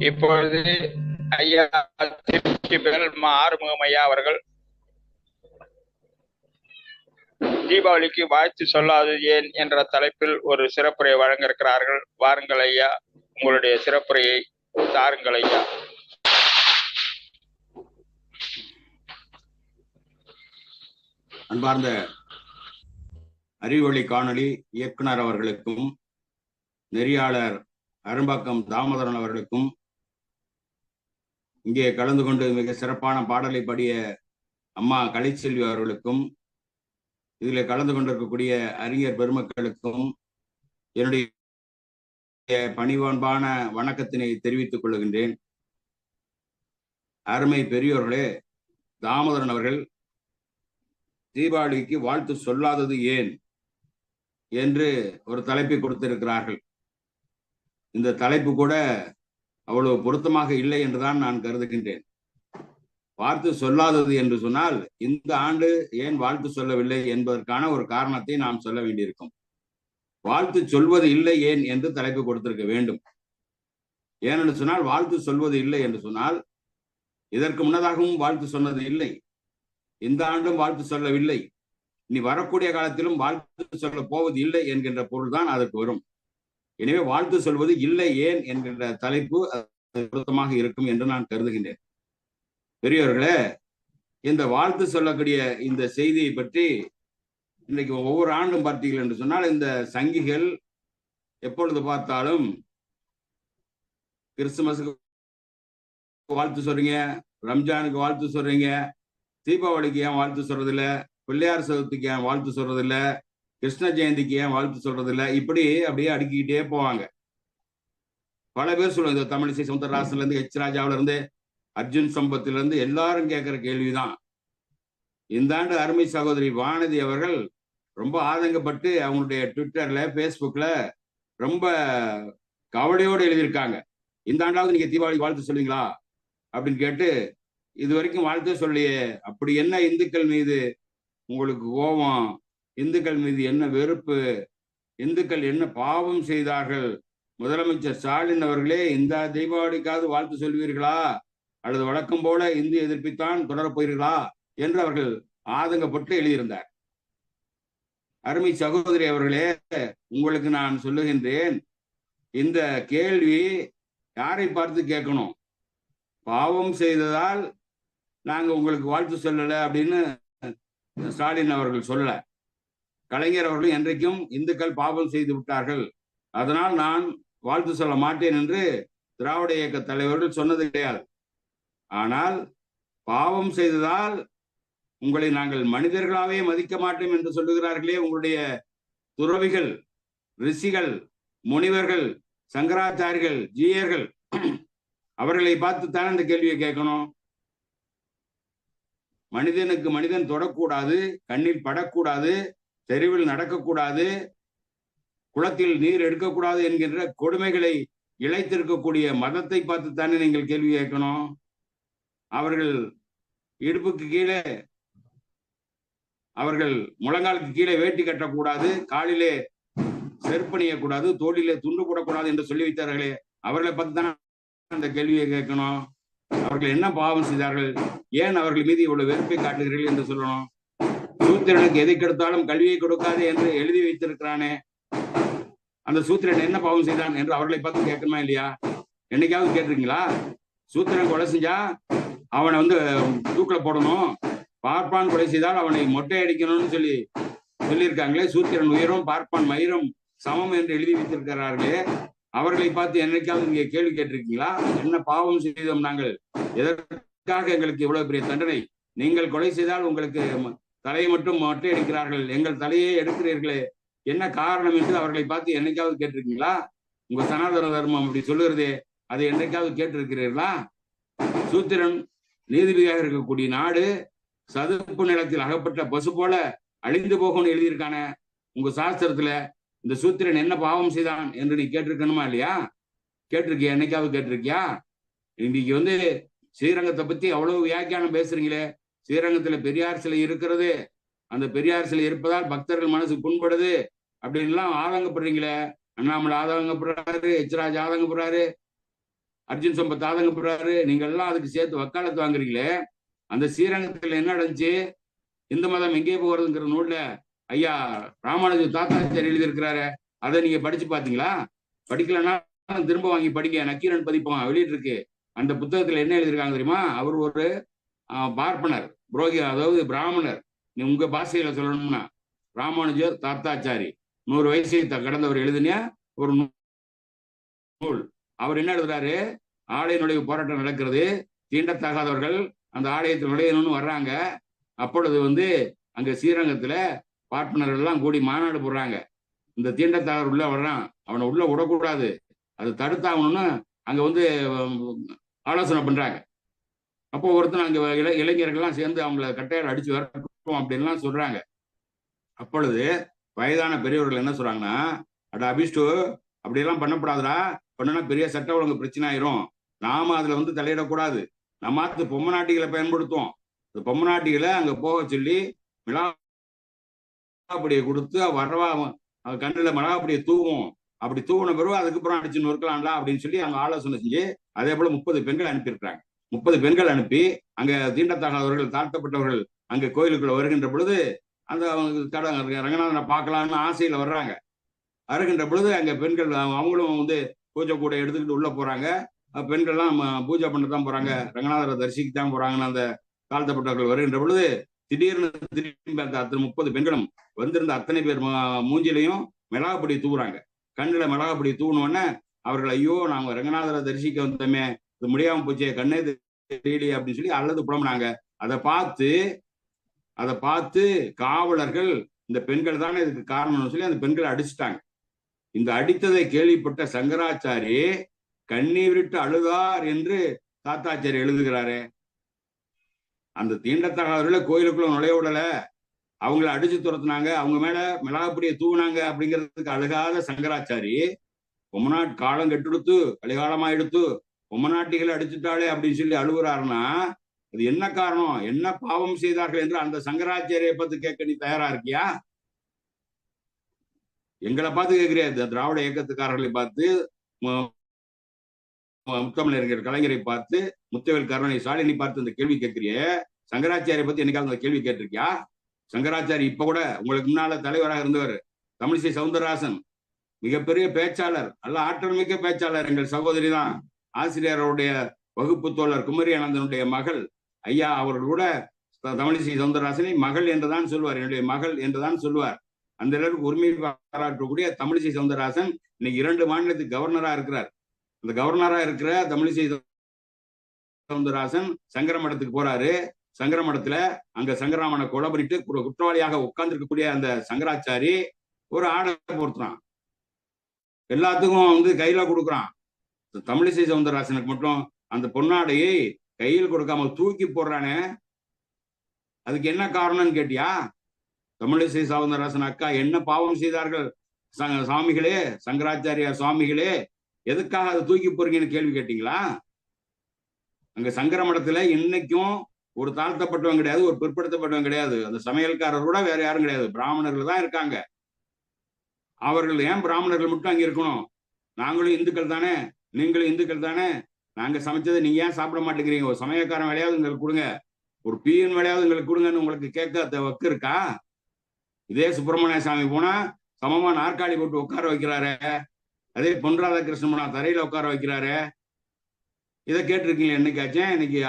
இப்பொழுது ஐயா ஆறுமுகம் ஐயா அவர்கள் தீபாவளிக்கு வாழ்த்து சொல்லாது ஏன் என்ற தலைப்பில் ஒரு சிறப்புரை வழங்க இருக்கிறார்கள். வாருங்கள் ஐயா, உங்களுடைய சிறப்புரையை தாருங்கள் ஐயா. அன்பார்ந்த அறிவொளி காணொளி இயக்குனர் அவர்களுக்கும் நெறியாளர் அரும்பாக்கம் தாமோதரன் அவர்களுக்கும் இங்கே கலந்து கொண்டு மிக சிறப்பான பாடலை பாடிய அம்மா கலைச்செல்வி அவர்களுக்கும் இதில் கலந்து கொண்டிருக்கக்கூடிய அறிஞர் பெருமக்களுக்கும் என்னுடைய பணிவன்பான வணக்கத்தினை தெரிவித்துக் கொள்கின்றேன். அருமை பெரியோர்களே, தாமோதரன் அவர்கள் தீபாவளிக்கு வாழ்த்து சொல்லாதது ஏன் என்று ஒரு தலைப்பை கொடுத்திருக்கிறார்கள். இந்த தலைப்பு கூட அவ்வளவு பொருத்தமாக இல்லை என்றுதான் நான் கருதுகின்றேன். வாழ்த்து சொல்லாதது என்று சொன்னால் இந்த ஆண்டு ஏன் வாழ்த்து சொல்லவில்லை என்பதற்கான ஒரு காரணத்தை நாம் சொல்ல வேண்டியிருக்கும். வாழ்த்து சொல்வது இல்லை ஏன் என்று தலைப்பு கொடுத்திருக்க வேண்டும். ஏனென்று சொன்னால் வாழ்த்து சொல்வது இல்லை என்று சொன்னால் இதற்கு முன்னதாகவும் வாழ்த்து சொன்னது இல்லை, இந்த ஆண்டும் வாழ்த்து சொல்லவில்லை, இனி வரக்கூடிய காலத்திலும் வாழ்த்து சொல்ல போவது இல்லை என்கின்ற பொருள்தான் அதற்கு வரும். எனவே வாழ்த்து சொல்வது இல்லை ஏன் என்கின்ற தலைப்பு பொருத்தமாக இருக்கும் என்று நான் கருதுகின்றேன். பெரியவர்களே, இந்த வாழ்த்து சொல்லக்கூடிய இந்த செய்தியை பற்றி இன்றைக்கு ஒவ்வொரு ஆண்டும் பார்த்தீர்கள் என்று சொன்னால் இந்த சங்கிகள் எப்பொழுது பார்த்தாலும் கிறிஸ்துமஸுக்கு வாழ்த்து சொல்றீங்க, ரம்ஜானுக்கு வாழ்த்து சொல்றீங்க, தீபாவளிக்கு ஏன் வாழ்த்து சொல்றதில்ல, பிள்ளையார் சதுர்த்திக்கு ஏன் வாழ்த்து சொல்றதில்ல, கிருஷ்ண ஜெயந்திக்கு ஏன் வாழ்த்து சொல்றதில்ல, இப்படி அப்படியே அடுக்கிக்கிட்டே போவாங்க. பல பேர் சொல்லுவாங்க. இந்த தமிழிசை சவுந்தரராஜன்ல இருந்து எச் ராஜாவில இருந்து அர்ஜுன் சம்பத்துல இருந்து எல்லாரும் கேட்கிற கேள்விதான். இந்த ஆண்டு அருமை சகோதரி வானதி அவர்கள் ரொம்ப ஆதங்கப்பட்டு அவங்களுடைய ட்விட்டர்ல பேஸ்புக்ல ரொம்ப கவலையோடு எழுதியிருக்காங்க. இந்த ஆண்டாவது நீங்க தீபாவளி வாழ்த்து சொல்லுவீங்களா அப்படின்னு கேட்டு, இது வரைக்கும் வாழ்த்து சொல்லியே, அப்படி என்ன இந்துக்கள் மீது உங்களுக்கு கோபம், இந்துக்கள் மீது என்ன வெறுப்பு, இந்துக்கள் என்ன பாவம் செய்தார்கள், முதலமைச்சர் ஸ்டாலின் அவர்களே இந்த தீபாவளிக்காவது வாழ்த்து சொல்வீர்களா அல்லது வழக்கம் போல இந்திய எதிர்ப்பைத்தான் தொடரப் போகிறீர்களா என்று அவர்கள் ஆதங்கப்பட்டு எழுதியிருந்தார். அருமை சகோதரி அவர்களே, உங்களுக்கு நான் சொல்லுகின்றேன், இந்த கேள்வி யாரை பார்த்து கேட்கணும்? பாவம் செய்ததால் நாங்க உங்களுக்கு வாழ்த்து சொல்லல அப்படின்னு ஸ்டாலின் அவர்கள் சொல்லல. கலைஞர் அவர்களும் என்றைக்கும் இந்துக்கள் பாவம் செய்து விட்டார்கள், அதனால் நான் வாழ்த்து சொல்ல மாட்டேன் என்று திராவிட இயக்க தலைவர்கள் சொன்னது கிடையாது. ஆனால் பாவம் செய்ததால் உங்களை நாங்கள் மனிதர்களாவே மதிக்க மாட்டோம் என்று சொல்லுகிறார்களே உங்களுடைய துறவிகள், ரிஷிகள், முனிவர்கள், சங்கராச்சாரிகள், ஜீயர்கள், அவர்களை பார்த்துத்தானே இந்த கேள்வியை கேட்கணும். மனிதனுக்கு மனிதன் தொடக்கூடாது, கண்ணில் படக்கூடாது, தெருவில் நடக்கக்கூடாது, குளத்தில் நீர் எடுக்கக்கூடாது என்கின்ற கொடுமைகளை இழைத்திருக்கக்கூடிய மதத்தை பார்த்துத்தானே நீங்கள் கேள்வி கேட்கணும். அவர்கள் இடுப்புக்கு கீழே, அவர்கள் முழங்காலுக்கு கீழே வேட்டி கட்டக்கூடாது, காலிலே செருப்பணியக்கூடாது, தோளிலே துண்டு போடக்கூடாது என்று சொல்லி வைத்தார்களே, அவர்களை பார்த்து தானே அந்த கேள்வியை கேட்கணும். அவர்கள் என்ன பாவம் செய்தார்கள், ஏன் அவர்கள் மீது இவ்வளவு வெறுப்பை காட்டுகிறீர்கள் என்று சொல்லணும். சூத்திரனுக்கு எதை கெடுத்தாலும் கல்வியை கொடுக்காது என்று எழுதி வைத்திருக்கிறானே, அந்த சூத்திரன் என்ன பாவம் செய்தான் என்று அவர்களை பார்த்து கேட்கணுமா இல்லையா? என்னைக்காவது கேட்டிருக்கீங்களா? சூத்திரன் கொலை செஞ்சா அவனை தூக்கில போடணும், பார்ப்பான் கொலை செய்தால் அவனை மொட்டை அடிக்கணும்னு சொல்லியிருக்காங்களே. சூத்திரன் உயரும் பார்ப்பான் மயிரும் சமம் என்று எழுதி வைத்திருக்கிறார்களே, அவர்களை பார்த்து என்னைக்காவது நீங்க கேள்வி கேட்டிருக்கீங்களா? என்ன பாவம் செய்தோம் நாங்கள், எதற்காக எங்களுக்கு இவ்வளவு பெரிய தண்டனை? நீங்கள் கொலை செய்தால் உங்களுக்கு தலையை மட்டும் மொட்டை அடிக்கிறார்கள், எங்கள் தலையே எடுக்கிறீர்களே, என்ன காரணம் என்று அவர்களை பார்த்து என்னைக்காவது கேட்டிருக்கீங்களா? உங்க சனாதன தர்மம் அப்படி சொல்லுகிறதே, அதை என்னைக்காவது கேட்டிருக்கிறீர்களா? சூத்திரன் நீதிபதியாக இருக்கக்கூடிய நாடு சதுப்பு நிலத்தில் அகப்பட்ட பசு போல அழிந்து போகும்னு எழுதியிருக்கான உங்க சாஸ்திரத்துல இந்த சூத்திரன் என்ன பாவம் செய்தான் என்று நீ கேட்டிருக்கணுமா இல்லையா? கேட்டிருக்கியா? என்னைக்காவது கேட்டிருக்கியா? இன்னைக்கு ஸ்ரீரங்கத்தை பத்தி அவ்வளவு வியாக்கியானம் பேசுறீங்களே. ஸ்ரீரங்கத்துல பெரியார் சிலை இருக்கிறது, அந்த பெரியார் சிலை இருப்பதால் பக்தர்கள் மனசு புண்படுது அப்படின்லாம் ஆதங்கப்படுறீங்களே. அண்ணாமலை ஆதங்கப்படுறாரு, எச் ராஜா ஆதங்கப்படுறாரு, அர்ஜுன் சம்பத் ஆதங்கப்படுறாரு. நீங்க எல்லாம் அதுக்கு சேர்த்து வக்காலத்து வாங்குறீங்களே, அந்த ஸ்ரீரங்கத்துல என்ன நடந்துச்சு, இந்து மதம் எங்கே போகிறதுங்கிற நூல்ல ஐயா ராமானுஜர் தாத்தாச்சாரி எழுதியிருக்கிறாரு. அதை நீங்க படிச்சு பாத்தீங்களா? படிக்கலன்னா திரும்ப வாங்கி படிக்க. நக்கீரன் பதிப்பகம் வெளியிட்டு இருக்கு. அந்த புத்தகத்துல என்ன எழுதியிருக்காங்க தெரியுமா? அவர் ஒரு பார்ப்பனர், புரோகி, அதாவது பிராமணர். உங்க பாஷையில சொல்லணும்னா ராமானுஜர் தாத்தாச்சாரி 100 வயசை கடந்தவர் எழுதின ஒரு நூல். அவர் என்ன எழுதுறாரு? ஆலய நுழைவு போராட்டம் நடக்கிறது, தீண்டத்தகாதவர்கள் அந்த ஆலயத்தில் நுழையணும்னு வர்றாங்க. அப்பொழுது அங்க ஸ்ரீரங்கத்துல பார்ப்பனர்கள் எல்லாம் கூடி மாநாடு போடுறாங்க. இந்த தீண்டத்தகாதவர் உள்ள வர்றான், அவனை உள்ள விடக்கூடாது, அதை தடுத்தாகணும்னு அங்க ஆலோசனை பண்றாங்க. அப்போ ஒருத்தன் அங்க இளைஞர்கள்லாம் சேர்ந்து அவங்கள கட்டையால் அடிச்சு வரட்டும் அப்படின்லாம் சொல்றாங்க. அப்பொழுது வயதான பெரியவர்கள் என்ன சொல்றாங்கன்னா, அட அபிஷ்டு, அப்படியெல்லாம் பண்ணப்படாதுடா, பண்ணனா பெரிய சட்ட ஒழுங்கு பிரச்சனை ஆயிரும், நாம அதுல தலையிடக்கூடாது, நம்ம பொம்மநாட்டிகளை பயன்படுத்துவோம், இந்த பொம்மநாட்டிகளை அங்க போக சொல்லி மிளகாப்பொடியை கொடுத்து வர்றவா கண்ணுல மிளகாப்பொடியை தூவும், அப்படி தூவின பிறகு அதுக்கப்புறம் அடிச்சு நொறுக்கலாம்ல அப்படின்னு சொல்லி அங்க ஆலோசனை செஞ்சு அதே போல 30 பெண்கள் அனுப்பியிருக்கிறாங்க. 30 பெண்கள் அனுப்பி அங்க தீண்டத்தகாதவர்கள், தாழ்த்தப்பட்டவர்கள் அங்க கோயிலுக்குள்ள வருகின்ற பொழுது அந்த ரங்கநாதனை பார்க்கலாம்னு ஆசையில வர்றாங்க. வருகின்ற பொழுது அங்க பெண்கள் அவங்களும் பூஜை கூட எடுத்துக்கிட்டு உள்ள போறாங்க. பெண்கள்லாம் பூஜை பண்ணத்தான் போறாங்க, ரங்கநாதரை தரிசிக்கத்தான் போறாங்கன்னு அந்த தாழ்த்தப்பட்டவர்கள் வருகின்ற பொழுது திடீர்னு திரும்பி அந்த 30 பெண்களும் வந்திருந்த அத்தனை பேர் மூஞ்சிலையும் மிளகாப்பொடி தூவுறாங்க. கண்ணுல மிளகாப்பொடி தூணுவோன்னே அவர்கள், ஐயோ நாங்க ரங்கநாதரை தரிசிக்க வந்தோமே, இது முடியாம போச்சே, கண்ணே தெரியலையே அப்படின்னு சொல்லி அல்லது புலம்புனாங்க. அதை பார்த்து காவலர்கள் இந்த பெண்கள் தானே இதுக்கு காரணம்னு சொல்லி அந்த பெண்களை அடிச்சுட்டாங்க. இந்த அடித்ததை கேள்விப்பட்ட சங்கராச்சாரி கண்ணீர் விட்டு அழுதார் என்று தாத்தாச்சாரி எழுதுகிறாரு. அந்த தீண்டத்தகாதவர்களை கோயிலுக்குள்ள நுழைய விடல, அவங்களை அடிச்சு துரத்துனாங்க, அவங்க மேல மிளகாப்பொடியை தூவினாங்க அப்படிங்கிறதுக்கு அழுகாத சங்கராச்சாரி பொம்மநாட்டு காலம் கெட்டுடுத்து கலிகாலமா எடுத்து பொம்மநாட்டிகளை அடிச்சுட்டாளே அப்படின்னு சொல்லி அழுகுறாருன்னா அது என்ன காரணம், என்ன பாவம் செய்தார்கள் என்று அந்த சங்கராச்சாரியை பார்த்து கேட்க நீ தயாரா இருக்கியா? எங்களை பார்த்து கேட்கிறியா? திராவிட இயக்கத்துக்காரர்களை பார்த்து, முத்தமிழறிஞர் கலைஞரை பார்த்து, முத்தவேல் கருணை ஸ்டாலினை பார்த்து இந்த கேள்வி கேட்கிறிய, சங்கராச்சாரியை பத்தி என்னைக்காவது அந்த கேள்வி கேட்டிருக்கியா? சங்கராச்சாரி இப்ப கூட உங்களுக்கு முன்னால தலைவராக இருந்தவர் தமிழிசை சவுந்தரராஜன், மிகப்பெரிய பேச்சாளர், நல்ல ஆற்றல் மிக்க பேச்சாளர். எங்கள் சகோதரி தான், ஆசிரியருடைய வகுப்பு தோழர் குமரி ஆனந்தனுடைய மகள். ஐயா அவர்கள் கூட தமிழிசை சவுந்தரராஜனை மகள் என்றுதான் சொல்வார், என்னுடைய மகள் என்றுதான் சொல்வார். அந்த அளவுக்கு உரிமை பாராட்டக்கூடிய தமிழிசை சவுந்தரராஜன் இன்னைக்கு 2 மாநிலத்துக்கு கவர்னரா இருக்கிறார். அந்த கவர்னரா இருக்கிற தமிழிசை சவுந்தரராஜன் சங்கரமடத்துக்கு போறாரு. சங்கரமடத்துல அங்க சங்கராமனை கொலை பண்ணிட்டு குற்றவாளியாக உட்கார்ந்து இருக்கக்கூடிய அந்த சங்கராச்சாரி ஒரு ஆடை பொறுத்துறான், எல்லாத்துக்கும் கையில கொடுக்குறான். தமிழிசை சவுந்தரராஜனுக்கு மட்டும் அந்த பொன்னாடையை கையில் கொடுக்காம தூக்கி போடுறானே, அதுக்கு என்ன காரணம்னு கேட்டியா? தமிழிசை சவுந்தரராஜன் அக்கா என்ன பாவம் செய்தார்கள் சுவாமிகளே, சங்கராச்சாரியார் சுவாமிகளே, எதுக்காக அதை தூக்கி போறீங்கன்னு கேள்வி கேட்டீங்களா? அங்க சங்கரமடத்துல இன்னைக்கும் ஒரு தாழ்த்தப்பட்டவங்க கிடையாது, ஒரு பிற்படுத்தப்பட்டவங்க கிடையாது, அந்த சமையல்காரர் கூட வேற யாரும் கிடையாது, பிராமணர்கள் தான் இருக்காங்க. அவர்கள் ஏன் பிராமணர்கள் மட்டும் அங்க இருக்கணும்? நாங்களும் இந்துக்கள் தானே, நீங்களும் இந்துக்கள் தானே, நாங்க சமைச்சதை நீங்க ஏன் சாப்பிட மாட்டேங்கிறீங்க? ஒரு சமயக்காரன் வேலையாவது எங்களுக்கு கொடுங்க, ஒரு பிஎன் வேலையாவது எங்களுக்கு கொடுங்கன்னு உங்களுக்கு கேட்க வக்கு இருக்கா? இதே சுப்பிரமணிய சாமி போனா சமமா நாற்காலி போட்டு உட்கார வைக்கிறாரு, அதே பொன் ராதாகிருஷ்ணன் போனா தரையில உட்கார வைக்கிறாரு. இதை கேட்டிருக்கீங்க என்னைக்காச்சும்? இன்னைக்கு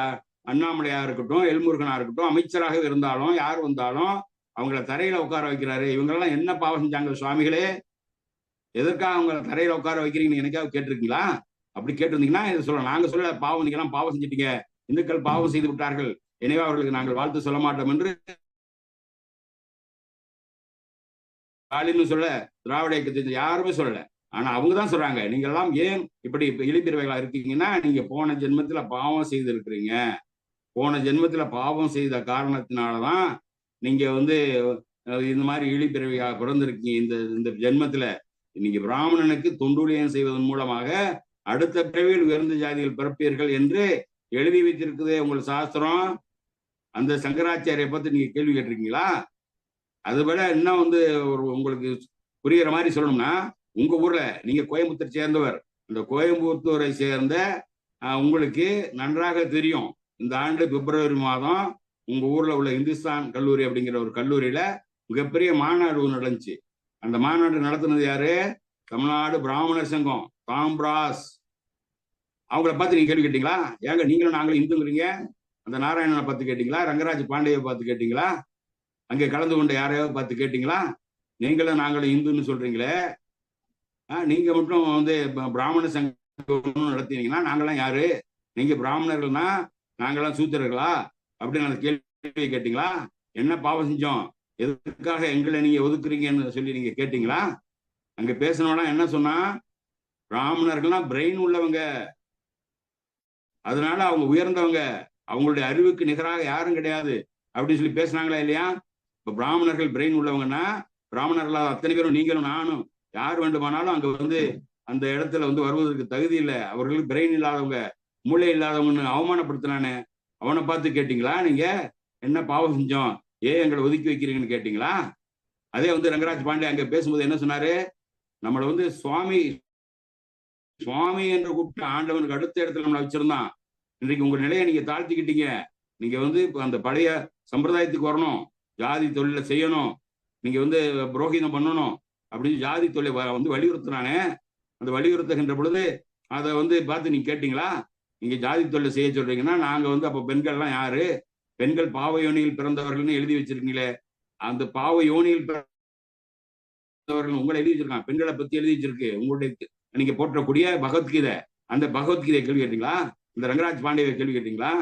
அண்ணாமலையா இருக்கட்டும், எல்முருகனா இருக்கட்டும், அமைச்சராக இருந்தாலும் யார் வந்தாலும் அவங்கள தரையில உட்கார வைக்கிறாரு. இவங்கெல்லாம் என்ன பாவம் செஞ்சாங்க சுவாமிகளே? எதற்காக அவங்கள தரையில உட்கார வைக்கிறீங்கன்னு எனக்காவது கேட்டிருக்கீங்களா? அப்படி கேட்டிருந்தீங்கன்னா இதை சொல்லலாம். நாங்க சொல்ல பாவம், நீங்க எல்லாம் பாவம் செஞ்சிட்டீங்க, இந்துக்கள் பாவம் செய்து விட்டார்கள், எனவே அவர்களுக்கு நாங்கள் வாழ்த்து சொல்ல மாட்டோம் என்று ஸ்டாலின் சொல்ல, திராவிட இயக்கத்தை யாருமே சொல்லல. ஆனா அவங்கதான் சொல்றாங்க, நீங்க எல்லாம் ஏன் இப்படி இழிபிறவைகளா இருக்கீங்கன்னா, நீங்க போன ஜென்மத்துல பாவம் செய்து இருக்கிறீங்க, போன ஜென்மத்துல பாவம் செய்த காரணத்தினாலதான் நீங்க இந்த மாதிரி இழிபிறவையா பிறந்திருக்கீங்க. இந்த ஜென்மத்துல நீங்க பிராமணனுக்கு தொண்டுலியம் செய்வதன் மூலமாக அடுத்த பிறவியில் உயர்ந்த ஜாதிகள் பிறப்பீர்கள் என்று எழுதி வைத்திருக்குதே உங்கள் சாஸ்திரம். அந்த சங்கராச்சாரியை பத்தி நீங்க கேள்வி கேட்டிருக்கீங்களா? அதுபோல இன்னும் ஒரு உங்களுக்கு புரிகிற மாதிரி சொல்லணும்னா, உங்க ஊர்ல நீங்க கோயம்புத்தூர் சேர்ந்தவர், இந்த கோயம்புத்தூரை சேர்ந்த உங்களுக்கு நன்றாக தெரியும். இந்த ஆண்டு பிப்ரவரி மாதம் உங்க ஊர்ல உள்ள இந்துஸ்தான் கல்லூரி அப்படிங்கிற ஒரு கல்லூரியில மிகப்பெரிய மாநாடு நடந்துச்சு. அந்த மாநாடு நடத்துனது யாரு? தமிழ்நாடு பிராமணர் சங்கம், தாம்ராஸ். அவங்கள பார்த்து நீங்க கேள்வி கேட்டீங்களா? ஏங்க நீங்களும் நாங்களும் இந்துங்கிறீங்க? அந்த நாராயணனை பார்த்து கேட்டீங்களா? ரங்கராஜ் பாண்டியை பார்த்து கேட்டீங்களா? அங்கே கலந்து கொண்ட யாரையாவது பார்த்து கேட்டீங்களா? நீங்களும் நாங்களும் இந்துன்னு சொல்றீங்களே, நீங்க மட்டும் வந்து பிராமண சங்கம் நடத்தினீங்கன்னா நாங்களாம் யாரு? நீங்க பிராமணர்கள்னா நாங்களாம் சூத்திரர்களா அப்படின்னு அந்த கேள்வி கேட்டீங்களா? என்ன பாவம் செஞ்சோம், எதுக்காக எங்களை நீங்க ஒதுக்குறீங்கன்னு சொல்லி நீங்க கேட்டீங்களா? அங்க பேசினவனா என்ன சொன்னா, பிராமணர்கள்லாம் பிரெயின் உள்ளவங்க, அதனால அவங்க உயர்ந்தவங்க, அவங்களுடைய அறிவுக்கு நிகராக யாரும் கிடையாது அப்படின்னு சொல்லி பேசினாங்களா இல்லையா? இப்ப பிராமணர்கள் பிரெயின் உள்ளவங்கன்னா பிராமணர்களா அத்தனை பேரும் நீங்களும் நானும் யார் வேண்டுமானாலும் அங்க வந்து அந்த இடத்துல வந்து வருவதற்கு தகுதி இல்லை, அவர்களுக்கு பிரெயின் இல்லாதவங்க, மூளை இல்லாதவங்கன்னு அவமானப்படுத்தினானே, அவனை பார்த்து கேட்டீங்களா? நீங்க என்ன பாவம் செஞ்சோம், ஏன் எங்களை ஒதுக்கி வைக்கிறீங்கன்னு கேட்டீங்களா? அதே வந்து ரங்கராஜ் பாண்டே அங்க பேசும்போது என்ன சொன்னாரு, நம்மளை வந்து சுவாமி சுவாமி என்று கூப்பிட்டு ஆண்டவனுக்கு அடுத்த இடத்துல நம்மளை வச்சிருந்தான். இன்றைக்கு உங்க நிலையை நீங்க தாழ்த்திக்கிட்டீங்க. நீங்க வந்து அந்த பழைய சம்பிரதாயத்துக்கு வரணும், ஜாதி தொழிலை செய்யணும், நீங்க வந்து புரோகிதம் பண்ணணும் அப்படின்னு ஜாதி தொழிலை வந்து வலியுறுத்தினானே. அந்த வலியுறுத்துகின்ற பொழுது அதை வந்து பார்த்து நீங்க கேட்டீங்களா? நீங்க ஜாதி தொழிலை செய்ய சொல்றீங்கன்னா நாங்க வந்து அப்ப பெண்கள்லாம் யாரு? பெண்கள் பாவ யோனியில் பிறந்தவர்கள்னு எழுதி வச்சிருக்கீங்களே, அந்த பாவ யோனியில் பிறந்தவர்கள் உங்களை எழுதி வச்சிருக்காங்க, பெண்களை பத்தி எழுதி வச்சிருக்கு உங்களுடைய நீங்க போற்றக்கூடிய பகவத்கீதை. அந்த பகவத்கீதை கேள்வி கேட்டீங்களா? இந்த ரங்கராஜ் பாண்டியை கேள்வி கேட்டீங்களா?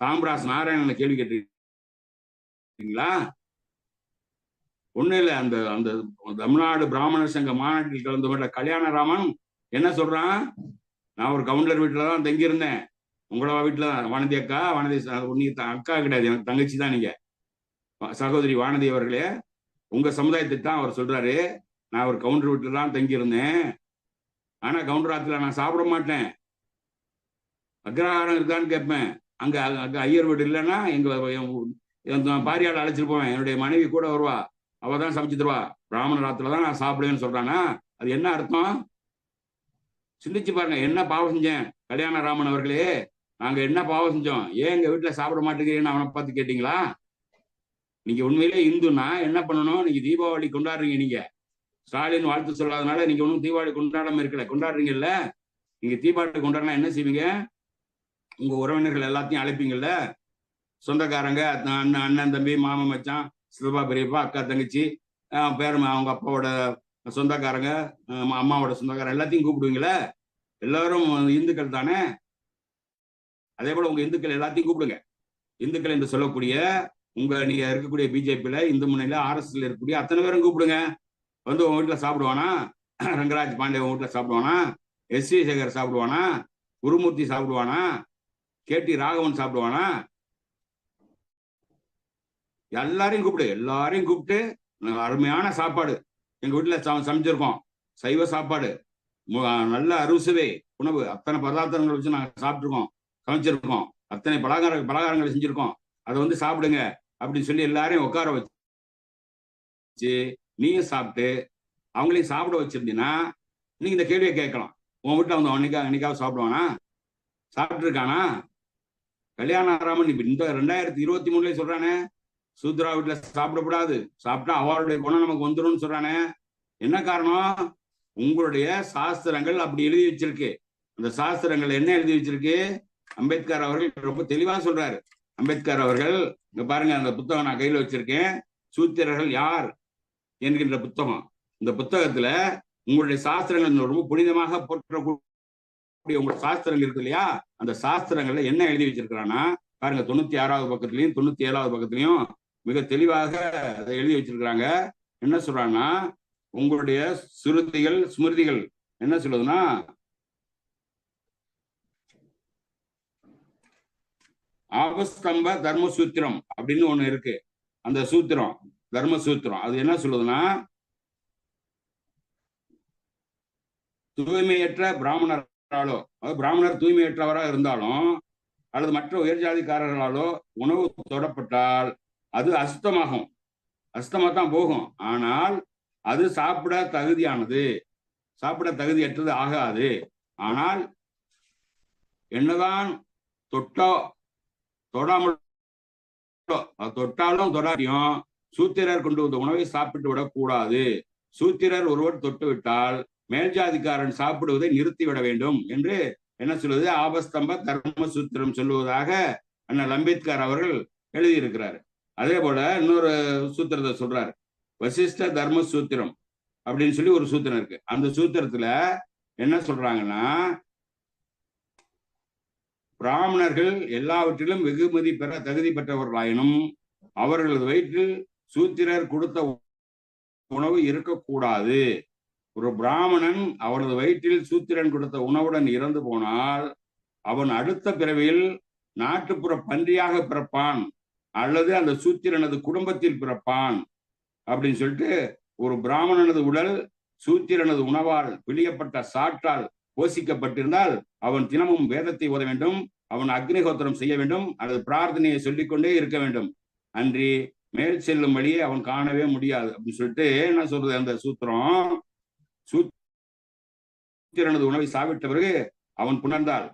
தாம்ராஸ் நாராயணனை கேள்வி கேட்டீங்களா? ஒண்ணு இல்ல, அந்த அந்த தமிழ்நாடு பிராமணர் சங்க மாநாட்டில் கலந்து கொண்ட கல்யாணராமன் என்ன சொல்றான், நான் ஒரு கவுண்டர் வீட்டுலதான் தங்கியிருந்தேன், உங்களோட வீட்டுல தான். வானதி அக்கா, வானதி அக்கா கிடையாது, எனக்கு தங்கச்சி தான் நீங்க, சகோதரி வானதி அவர்களே. உங்க சமுதாயத்தை தான் அவர் சொல்றாரு, நான் ஒரு கவுண்டர் வீட்டுல தான் தங்கியிருந்தேன், ஆனா கவுண்டர் ஆத்துல நான் சாப்பிட மாட்டேன், அக்ரஹாரம் இருக்கான்னு கேட்பேன். அங்க அங்க ஐயர் வீடு இல்லைன்னா எங்க பாரியால் அழைச்சிட்டு போவேன், என்னுடைய மனைவி கூட வருவா, அவ தான் சமைச்சு தருவா, பிராமண ராத்துல தான் நான் சாப்பிடுவேன்னு சொல்றானா? அது என்ன அர்த்தம்? சிந்திச்சு பாருங்க. என்ன பாவம் செஞ்சேன் கல்யாணராமன் அவர்களே, நாங்க என்ன பாவம் செஞ்சோம், ஏன் எங்க வீட்டுல சாப்பிட மாட்டேங்கிறீங்கன்னு அவனை பார்த்து கேட்டீங்களா? நீங்க உண்மையிலே இந்துன்னா என்ன பண்ணணும்? நீங்க தீபாவளி கொண்டாடுறீங்க, நீங்க ஸ்டாலின் வாழ்த்து சொல்லாதனால நீங்க ஒன்றும் தீபாவளி கொண்டாடாம இருக்கல, கொண்டாடுறீங்கல்ல. நீங்க தீபாவளி கொண்டாடினா என்ன செய்வீங்க? உங்க உறவினர்கள் எல்லாத்தையும் அழைப்பீங்கல்ல, சொந்தக்காரங்க, அண்ணன் அண்ணன் தம்பி மாமன் மச்சான் சித்தப்பா பெரியப்பா அக்கா தங்கச்சி பேர் அவங்க அப்பாவோட சொந்தக்காரங்க அம்மாவோட சொந்தக்காரங்க எல்லாத்தையும் கூப்பிடுவீங்களே, எல்லாரும் இந்துக்கள் தானே. அதே போல உங்க இந்துக்கள் எல்லாத்தையும் கூப்பிடுங்க. இந்துக்கள் என்று சொல்லக்கூடிய உங்க நீங்க இருக்கக்கூடிய பிஜேபியில, இந்து முன்னையில, ஆர்எஸ்எஸ்ல இருக்கக்கூடிய அத்தனை பேரும் கூப்பிடுங்க. வந்து உங்க வீட்டுல சாப்பிடுவானா? ரங்கராஜ் பாண்டே உங்க வீட்டுல சாப்பிடுவானா? எஸ்.வி. சேகர் சாப்பிடுவானா? குருமூர்த்தி சாப்பிடுவானா? கேடி ராகவன் சாப்பிடுவானா? எல்லாரையும் கூப்பிடு, எல்லாரையும் கூப்பிட்டு அருமையான சாப்பாடு எங்க வீட்டுல சமைச்சிருக்கோம், சைவ சாப்பாடு, நல்ல அறுசுவை உணவு, அத்தனை பதார்த்தங்களை வச்சு நாங்க சாப்பிட்டுருக்கோம், சமைச்சிருக்கோம், அத்தனை பலகாரங்களை செஞ்சிருக்கோம், அதை வந்து சாப்பிடுங்க அப்படின்னு சொல்லி எல்லாரையும் உட்கார வச்சு நீயும் சாப்பிட்டு அவங்களையும் சாப்பிட வச்சிருந்தீங்கன்னா நீங்க இந்த கேள்வியை கேட்கலாம். உன் வீட்டுல வந்து அன்னைக்காவது சாப்பிடுவானா? சாப்பிட்டு இருக்கானா? கல்யாணராமன் இப்ப இந்த 2023 சொல்றானே, சூத்ரா வீட்டுல சாப்பிடக்கூடாது, சாப்பிட்டா அவருடைய குணம் நமக்கு வந்துடும் சொல்றானே. என்ன காரணம்? உங்களுடைய சாஸ்திரங்கள் அப்படி எழுதி வச்சிருக்கு. அந்த சாஸ்திரங்கள் என்ன எழுதி வச்சிருக்கு? அம்பேத்கர் அவர்கள் ரொம்ப தெளிவா சொல்றாரு. அம்பேத்கர் அவர்கள் இங்க பாருங்க, அந்த புத்தகம் நான் கையில வச்சிருக்கேன், சூத்திரர்கள் யார் என்கின்ற புத்தகம். இந்த புத்தகத்துல உங்களுடைய சாஸ்திரங்கள் ரொம்ப புனிதமாக போற்றக்கூடிய உங்களுடைய சாஸ்திரங்கள் இருக்கு இல்லையா, அந்த சாஸ்திரங்கள்ல என்ன எழுதி வச்சிருக்கிறான்னா பாருங்க, 96வது பக்கத்திலையும் 97வது பக்கத்திலையும் மிக தெளிவாக அதை எழுதி வச்சிருக்கிறாங்க. என்ன சொல்றாங்கன்னா, உங்களுடைய சுருதிகள் ஸ்மிருதிகள் என்ன சொல்லுதுன்னா, ஆபஸ்தம்ப தர்மசூத்திரம் அப்படின்னு ஒண்ணு இருக்கு. அந்த சூத்திரம் தர்மசூத்திரம் அது என்ன சொல்லுதுன்னா, தூய்மையற்ற பிராமணராலோ, பிராமணர் தூய்மையற்றவராக இருந்தாலும் அல்லது மற்ற உயர் ஜாதிக்காரர்களாலோ உணவு தொடப்பட்டால் அது அசுத்தமாகும், அசுத்தமா தான் போகும். ஆனால் அது சாப்பிட தகுதியானது, சாப்பிட தகுதியற்றது ஆகாது. ஆனால் என்னதான் தொட்டோ தொடாமல் தொட்டாலும் தொடாட்டியும் சூத்திரர் கொண்டு வந்த உணவை சாப்பிட்டு விடக்கூடாது. சூத்திரர் ஒருவர் தொட்டு விட்டால் மேல்ஜாதிக்காரன் சாப்பிடுவதை நிறுத்திவிட வேண்டும் என்று என்ன சொல்வது ஆபஸ்தம்ப தர்ம சூத்திரம் சொல்லுவதாக அண்ணல் அம்பேத்கர் அவர்கள் எழுதியிருக்கிறார். அதே போல இன்னொரு சூத்திரத்தை சொல்றாரு, வசிஷ்ட தர்ம சூத்திரம் அப்படின்னு சொல்லி ஒரு சூத்திரம் இருக்கு. அந்த சூத்திரத்துல என்ன சொல்றாங்கன்னா, பிராமணர்கள் எல்லாவற்றிலும் வெகுமதி பெற தகுதி பெற்றவர்களாயினும் அவர்களது வயிற்றில் சூத்திரர் கொடுத்த உணவு இருக்கக்கூடாது. ஒரு பிராமணன் அவனது வயிற்றில் சூத்திரன் கொடுத்த உணவுடன் இறந்து போனால் அவன் அடுத்த பிறவியில் நாட்டுப்புற பன்றியாக பிறப்பான் அல்லது அந்த சூத்திரனது குடும்பத்தில் பிறப்பான் அப்படின்னு சொல்லிட்டு, ஒரு பிராமணனது உடல் சூத்திரனது உணவால் பிழியப்பட்ட சாற்றால் போஷிக்கப்பட்டிருந்தால் அவன் தினமும் வேதத்தை ஓத வேண்டும், அவன் அக்னிஹோத்திரம் செய்ய வேண்டும், அல்லது பிரார்த்தனையை சொல்லிக்கொண்டே இருக்க வேண்டும், அன்றி மேல் செல்லும் வழியை அவன் காணவே முடியாது அப்படின்னு சொல்லிட்டு என்ன சொல்றது அந்த சூத்திரம். சூத்திரனது உணவை சாப்பிட்ட பிறகு அவன் புணர்ந்தால்,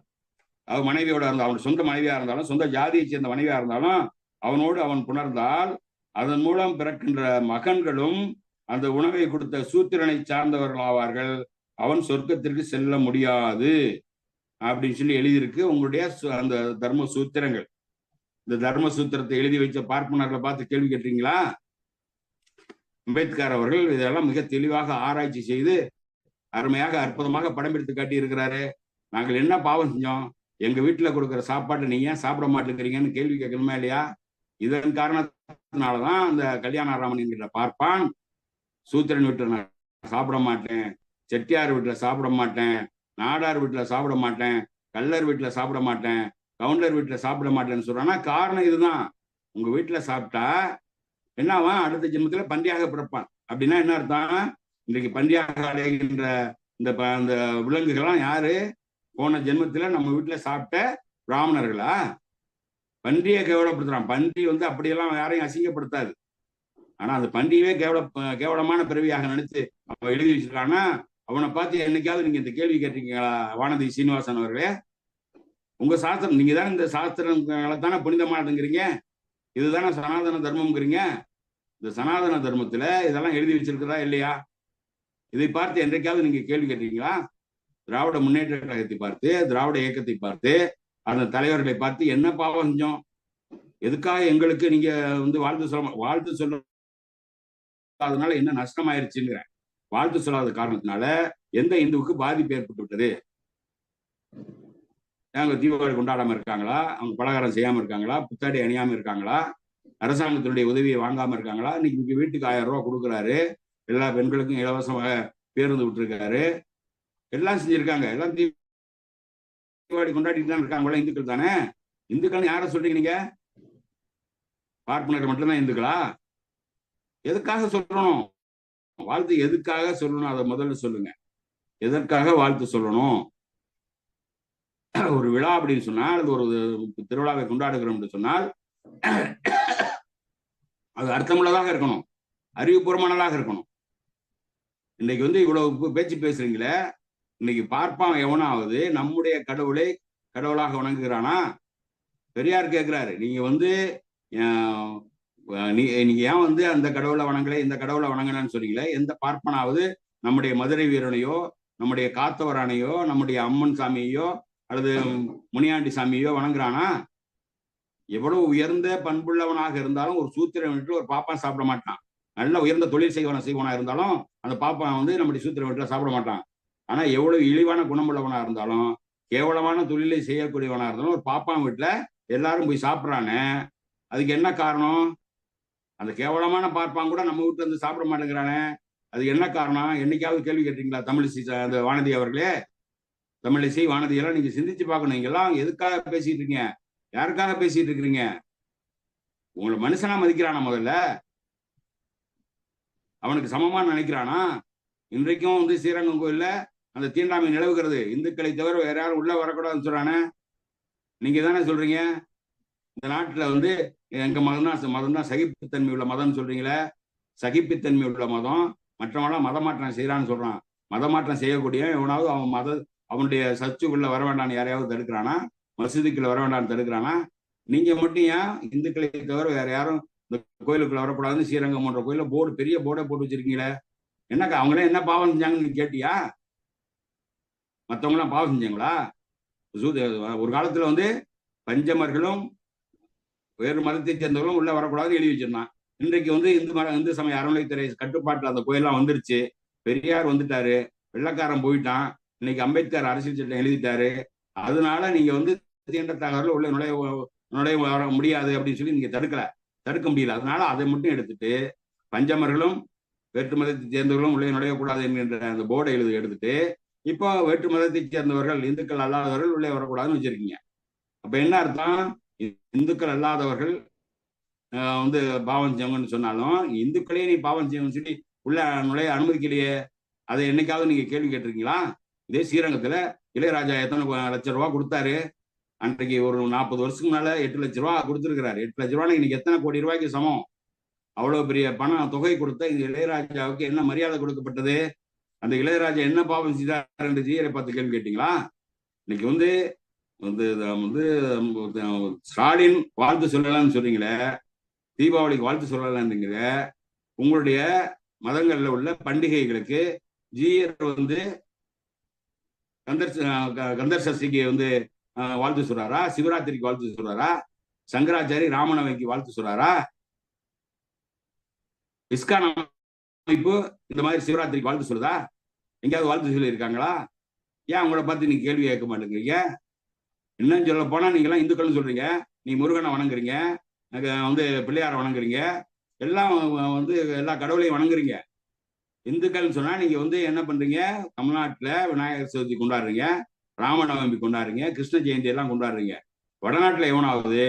அவன் மனைவியோட இருந்தால், அவன் சொந்த மனைவியா இருந்தாலும் சொந்த ஜாதியை சேர்ந்த மனைவியா இருந்தாலும் அவனோடு அவன் புணர்ந்தால் அதன் மூலம் பிறக்கின்ற மகன்களும் அந்த உணவை கொடுத்த சூத்திரனை சார்ந்தவர்கள் ஆவார்கள், அவன் சொர்க்கத்திற்கு செல்ல முடியாது அப்படின்னு சொல்லி எழுதியிருக்கு உங்களுடைய அந்த தர்ம சூத்திரங்கள். இந்த தர்ம சூத்திரத்தை எழுதி வைத்த பார்ப்பனர்களை பார்த்து கேள்வி கேட்டீங்களா? அம்பேத்கர் அவர்கள் இதெல்லாம் மிக தெளிவாக ஆராய்ச்சி செய்து அருமையாக அற்புதமாக படம் எடுத்து காட்டி இருக்கிறாரு. நாங்கள் என்ன பாவம் செஞ்சோம், எங்க வீட்டுல கொடுக்குற சாப்பாட்டை நீங்க ஏன் சாப்பிட மாட்டேங்கிறீங்கன்னு கேள்வி கேட்கணுமா இல்லையா? இதன் காரணத்தினாலதான் அந்த கல்யாணராமன் என்கிற பார்ப்பான் சூத்திரன் வீட்டுல நான் சாப்பிட மாட்டேன், செட்டியார் வீட்டுல சாப்பிட மாட்டேன், நாடார் வீட்டுல சாப்பிட மாட்டேன், கல்லர் வீட்டுல சாப்பிட மாட்டேன், கவுண்டர் வீட்டுல சாப்பிட மாட்டேன்னு சொல்றான்னா காரணம் இதுதான். உங்க வீட்டுல சாப்பிட்டா என்னவா அடுத்த ஜென்மத்துல பன்றியாக பிறப்பான். அப்படின்னா என்ன அர்த்தம்? இன்றைக்கு பன்றியாக அடைகின்ற இந்த விலங்குகள்லாம் யாரு? போன ஜென்மத்துல நம்ம வீட்டுல சாப்பிட்ட பிராமணர்களா? பன்றியை கேவலப்படுத்துறான். பன்றி அப்படியெல்லாம் யாரையும் அசிங்கப்படுத்தாது. ஆனா அந்த பன்றியவே கேவலமான பிறவியாக நினைத்து அவன் எழுதி வச்சிருக்கான்னா அவனை பார்த்து என்னைக்காவது நீங்க இந்த கேள்வி கேட்டீங்களா? வானதி சீனிவாசன் அவர்களே, உங்க சாஸ்திரம், நீங்க தானே இந்த சாஸ்திரங்களை தானே புனிதமானதுங்கிறீங்க, இதுதானே சனாதன தர்மம்ங்கிறீங்க. இந்த சனாதன தர்மத்துல இதெல்லாம் எழுதி வச்சிருக்கிறதா இல்லையா? இதை பார்த்து என்றைக்காவது நீங்க கேள்வி கேட்டீங்களா? திராவிட முன்னேற்ற கழகத்தை பார்த்து, திராவிட இயக்கத்தை பார்த்து, அந்த தலைவர்களை பார்த்து என்ன பாவம் செஞ்சோம், எதுக்காக எங்களுக்கு நீங்க வாழ்த்து சொல்ல அதனால என்ன நஷ்டம் ஆயிடுச்சுங்கிற வாழ்த்து சொல்லாத காரணத்தினால எந்த இந்துவுக்கு பாதிப்பு ஏற்பட்டு விட்டது? அவங்க தீபாவளி கொண்டாடாம இருக்காங்களா? அவங்க பலகாரம் செய்யாம இருக்காங்களா? புத்தாடை அணியாம இருக்காங்களா? அரசாங்கத்தினுடைய உதவியை வாங்காம இருக்காங்களா? இன்னைக்கு வீட்டுக்கு 1000 ரூபாய் கொடுக்குறாரு, எல்லா பெண்களுக்கும் இலவசமாக பேருந்து விட்டுருக்காரு, எல்லாம் செஞ்சிருக்காங்க. எல்லாம் தீபாவளி கொண்டாடிட்டு தான் இருக்காங்களா? இந்துக்கள் தானே. இந்துக்கள் யார சொல்றீங்க நீங்க? பார்ப்பனர்கள் மட்டும்தான் இந்துக்களா? எதுக்காக சொல்லணும் வாழ்த்து? எதுக்காக சொல்லணும் அதை முதல்ல சொல்லுங்க. எதற்காக வாழ்த்து சொல்லணும்? ஒரு விழா அப்படின்னு சொன்னால், அது ஒரு திருவிழாவை கொண்டாடுகிறோம் என்று சொன்னால் அது அர்த்தமுள்ளதாக இருக்கணும், அறிவுபூர்வமானதாக இருக்கணும். இன்னைக்கு இவ்வளவு பேச்சு பேசுறீங்களே, இன்னைக்கு பார்ப்பான் எவனாவது நம்முடைய கடவுளை கடவுளாக வணங்குகிறானா? பெரியார் கேட்கிறாரு, நீங்க நீங்க ஏன் அந்த கடவுளை வணங்கலை, இந்த கடவுளை வணங்கினான்னு சொன்னீங்களே, எந்த பார்ப்பனாவது நம்முடைய மதுரை வீரனையோ, நம்முடைய காத்தவரானையோ, நம்முடைய அம்மன் சாமியையோ அல்லது முனியாண்டி சாமியோ வணங்குறானா? எவ்வளவு உயர்ந்த பண்புள்ளவனாக இருந்தாலும் ஒரு சூத்திரன் விட்டு ஒரு பாப்பான் சாப்பிட மாட்டான். நல்ல உயர்ந்த தொழில் செய்வனா இருந்தாலும் அந்த பாப்பான் நம்முடைய சூத்திரன் வீட்டுல சாப்பிட மாட்டான். ஆனா எவ்வளவு இழிவான குணமுள்ளவனா இருந்தாலும், கேவலமான தொழிலை செய்யக்கூடியவனா இருந்தாலும் ஒரு பாப்பான் வீட்டுல எல்லாரும் போய் சாப்பிட்றானே, அதுக்கு என்ன காரணம்? அந்த கேவலமான பார்ப்பான் கூட நம்ம வீட்டுல சாப்பிட மாட்டேங்கிறானே, அதுக்கு என்ன காரணம்? என்னைக்காவது கேள்வி கேட்டீங்களா? தமிழிசை அந்த வானதி அவர்களே, தமிழிசை வானதி எல்லாம் நீங்க சிந்திச்சு பார்க்கணும். நீங்க எல்லாம் எதுக்காக பேசிட்டு இருக்கீங்க? யாருக்காக பேசிட்டு இருக்கிறீங்க? உங்களை மனுஷனா மதிக்கிறானா? முதல்ல அவனுக்கு சமமா நினைக்கிறானா? இன்றைக்கும் ஸ்ரீரங்கம் கோயில்ல அந்த தீண்டாமை நிலவுகிறது. இந்துக்களை தவிர வேற யாரும் உள்ள வரக்கூடாதுன்னு சொல்றானே, நீங்க தானே சொல்றீங்க. இந்த நாட்டுல எங்க மதம் தான் சகிப்புத்தன்மை உள்ள மதம்னு சொல்றீங்களே. சகிப்புத்தன்மை உள்ள மதம் மற்றவங்களாம் மதமாற்றம் செய்யறான்னு சொல்றான். மதமாற்றம் செய்யக்கூடிய எவனாவது அவனுடைய சர்ச்சுக்குள்ள வர வேண்டாம்னு யாரையாவது தடுக்கிறானா? மசூதிக்குள்ள வர வேண்டாம்னு தடுக்கிறானா? நீங்க மட்டும் ஏன் இந்துக்களை தவிர வேற யாரும் இந்த கோயிலுக்குள்ள வரக்கூடாதுன்னு ஸ்ரீரங்கம் போன்ற கோயில பெரிய போர்டை போட்டு வச்சிருக்கீங்களே? என்னக்கா அவங்களே என்ன பாவம் செஞ்சாங்கன்னு நீ கேட்டியா? மற்றவங்க எல்லாம் பாவம் செஞ்சாங்களா? ஒரு காலத்துல பஞ்சமர்களும் வேறு மதத்தை சேர்ந்தவர்களும் உள்ள வரக்கூடாதுன்னு எழுதி வச்சிருந்தான். இன்றைக்கு இந்து சமய அறநிலைத்துறை கட்டுப்பாட்டுல அந்த கோயிலெல்லாம் வந்துருச்சு. பெரியார் வந்துட்டாரு, வெள்ளக்காரன் போயிட்டான். இன்னைக்கு அம்பேத்கர் அரசியல் சட்டம் எழுதிட்டாரு. அதனால நீங்க தீண்டத்தகவல் உள்ள நுழைய வர முடியாது அப்படின்னு சொல்லி நீங்க தடுக்க முடியல. அதனால அதை மட்டும் எடுத்துட்டு பஞ்சமர்களும் வேற்று மதத்தை சேர்ந்தவர்களும் உள்ளே நுழையக்கூடாது என்கின்ற அந்த போர்டை எடுத்துட்டு இப்போ வேற்று மதத்தை சேர்ந்தவர்கள் இந்துக்கள் அல்லாதவர்கள் உள்ளே வரக்கூடாதுன்னு வச்சிருக்கீங்க. அப்ப என்ன அர்த்தம்? இந்துக்கள் அல்லாதவர்கள் பாவம் செஞ்சவங்கன்னு சொன்னாலும் இந்துக்களே நீ பாவம் செய்யணும்னு சொல்லி உள்ள நுழைய அனுமதிக்கலையே. அதை என்னைக்காவது நீங்க கேள்வி கேட்டிருக்கீங்களா? இதே ஸ்ரீரங்கத்துல இளையராஜா எத்தனை லட்சம் ரூபா கொடுத்தாரு? அன்றைக்கு ஒரு 40 வருஷத்துக்கு முன்னால 8 லட்சம் ரூபா கொடுத்துருக்கிறாரு. 8 லட்சம் ரூபாய் இன்னைக்கு எத்தனை கோடி ரூபாய்க்கு சமம்? அவ்வளவு பெரிய தொகை கொடுத்த இந்த இளையராஜாவுக்கு என்ன மரியாதை கொடுக்கப்பட்டது? அந்த இளையராஜா என்ன பாவம் செய்தார் என்று ஜீயரை பார்த்து கேள்வி கேட்டீங்களா? இன்னைக்கு ஸ்டாலின் வாழ்த்து சொல்லலாம்னு சொல்றீங்களே, தீபாவளிக்கு வாழ்த்து சொல்லலாம்ன்றீங்க. உங்களுடைய மதங்கள்ல உள்ள பண்டிகைகளுக்கு ஜீயர் கந்தர் சஷ்டிக்கு வாழ்த்து சொல்றாரா? சிவராத்திரிக்கு வாழ்த்து சொல்றாரா? சங்கராச்சாரி ராமநவமிக்கு வாழ்த்து சொல்றாரா? இஸ்கான் அமைப்பு இந்த மாதிரி சிவராத்திரிக்கு வாழ்த்து சொல்லுதா? எங்கேயாவது வாழ்த்து சொல்லி இருக்காங்களா? ஏன் அவங்கள பார்த்து நீங்க கேள்வி கேட்க மாட்டேங்கிறீங்க? என்னன்னு சொல்ல போனா நீங்க எல்லாம் இந்துக்கள்னு சொல்றீங்க, நீ முருகனை வணங்குறீங்க, பிள்ளையாரை வணங்குறீங்க, எல்லாம் எல்லா கடவுளையும் வணங்குறீங்க. இந்துக்கள்னு சொன்னா நீங்க என்ன பண்றீங்க? தமிழ்நாட்டுல விநாயகர் சதுர்த்தி கொண்டாடுறீங்க, ராமநவமி கொண்டாடுறீங்க, கிருஷ்ண ஜெயந்தி எல்லாம் கொண்டாடுறீங்க. வடநாட்டுல எவனாவது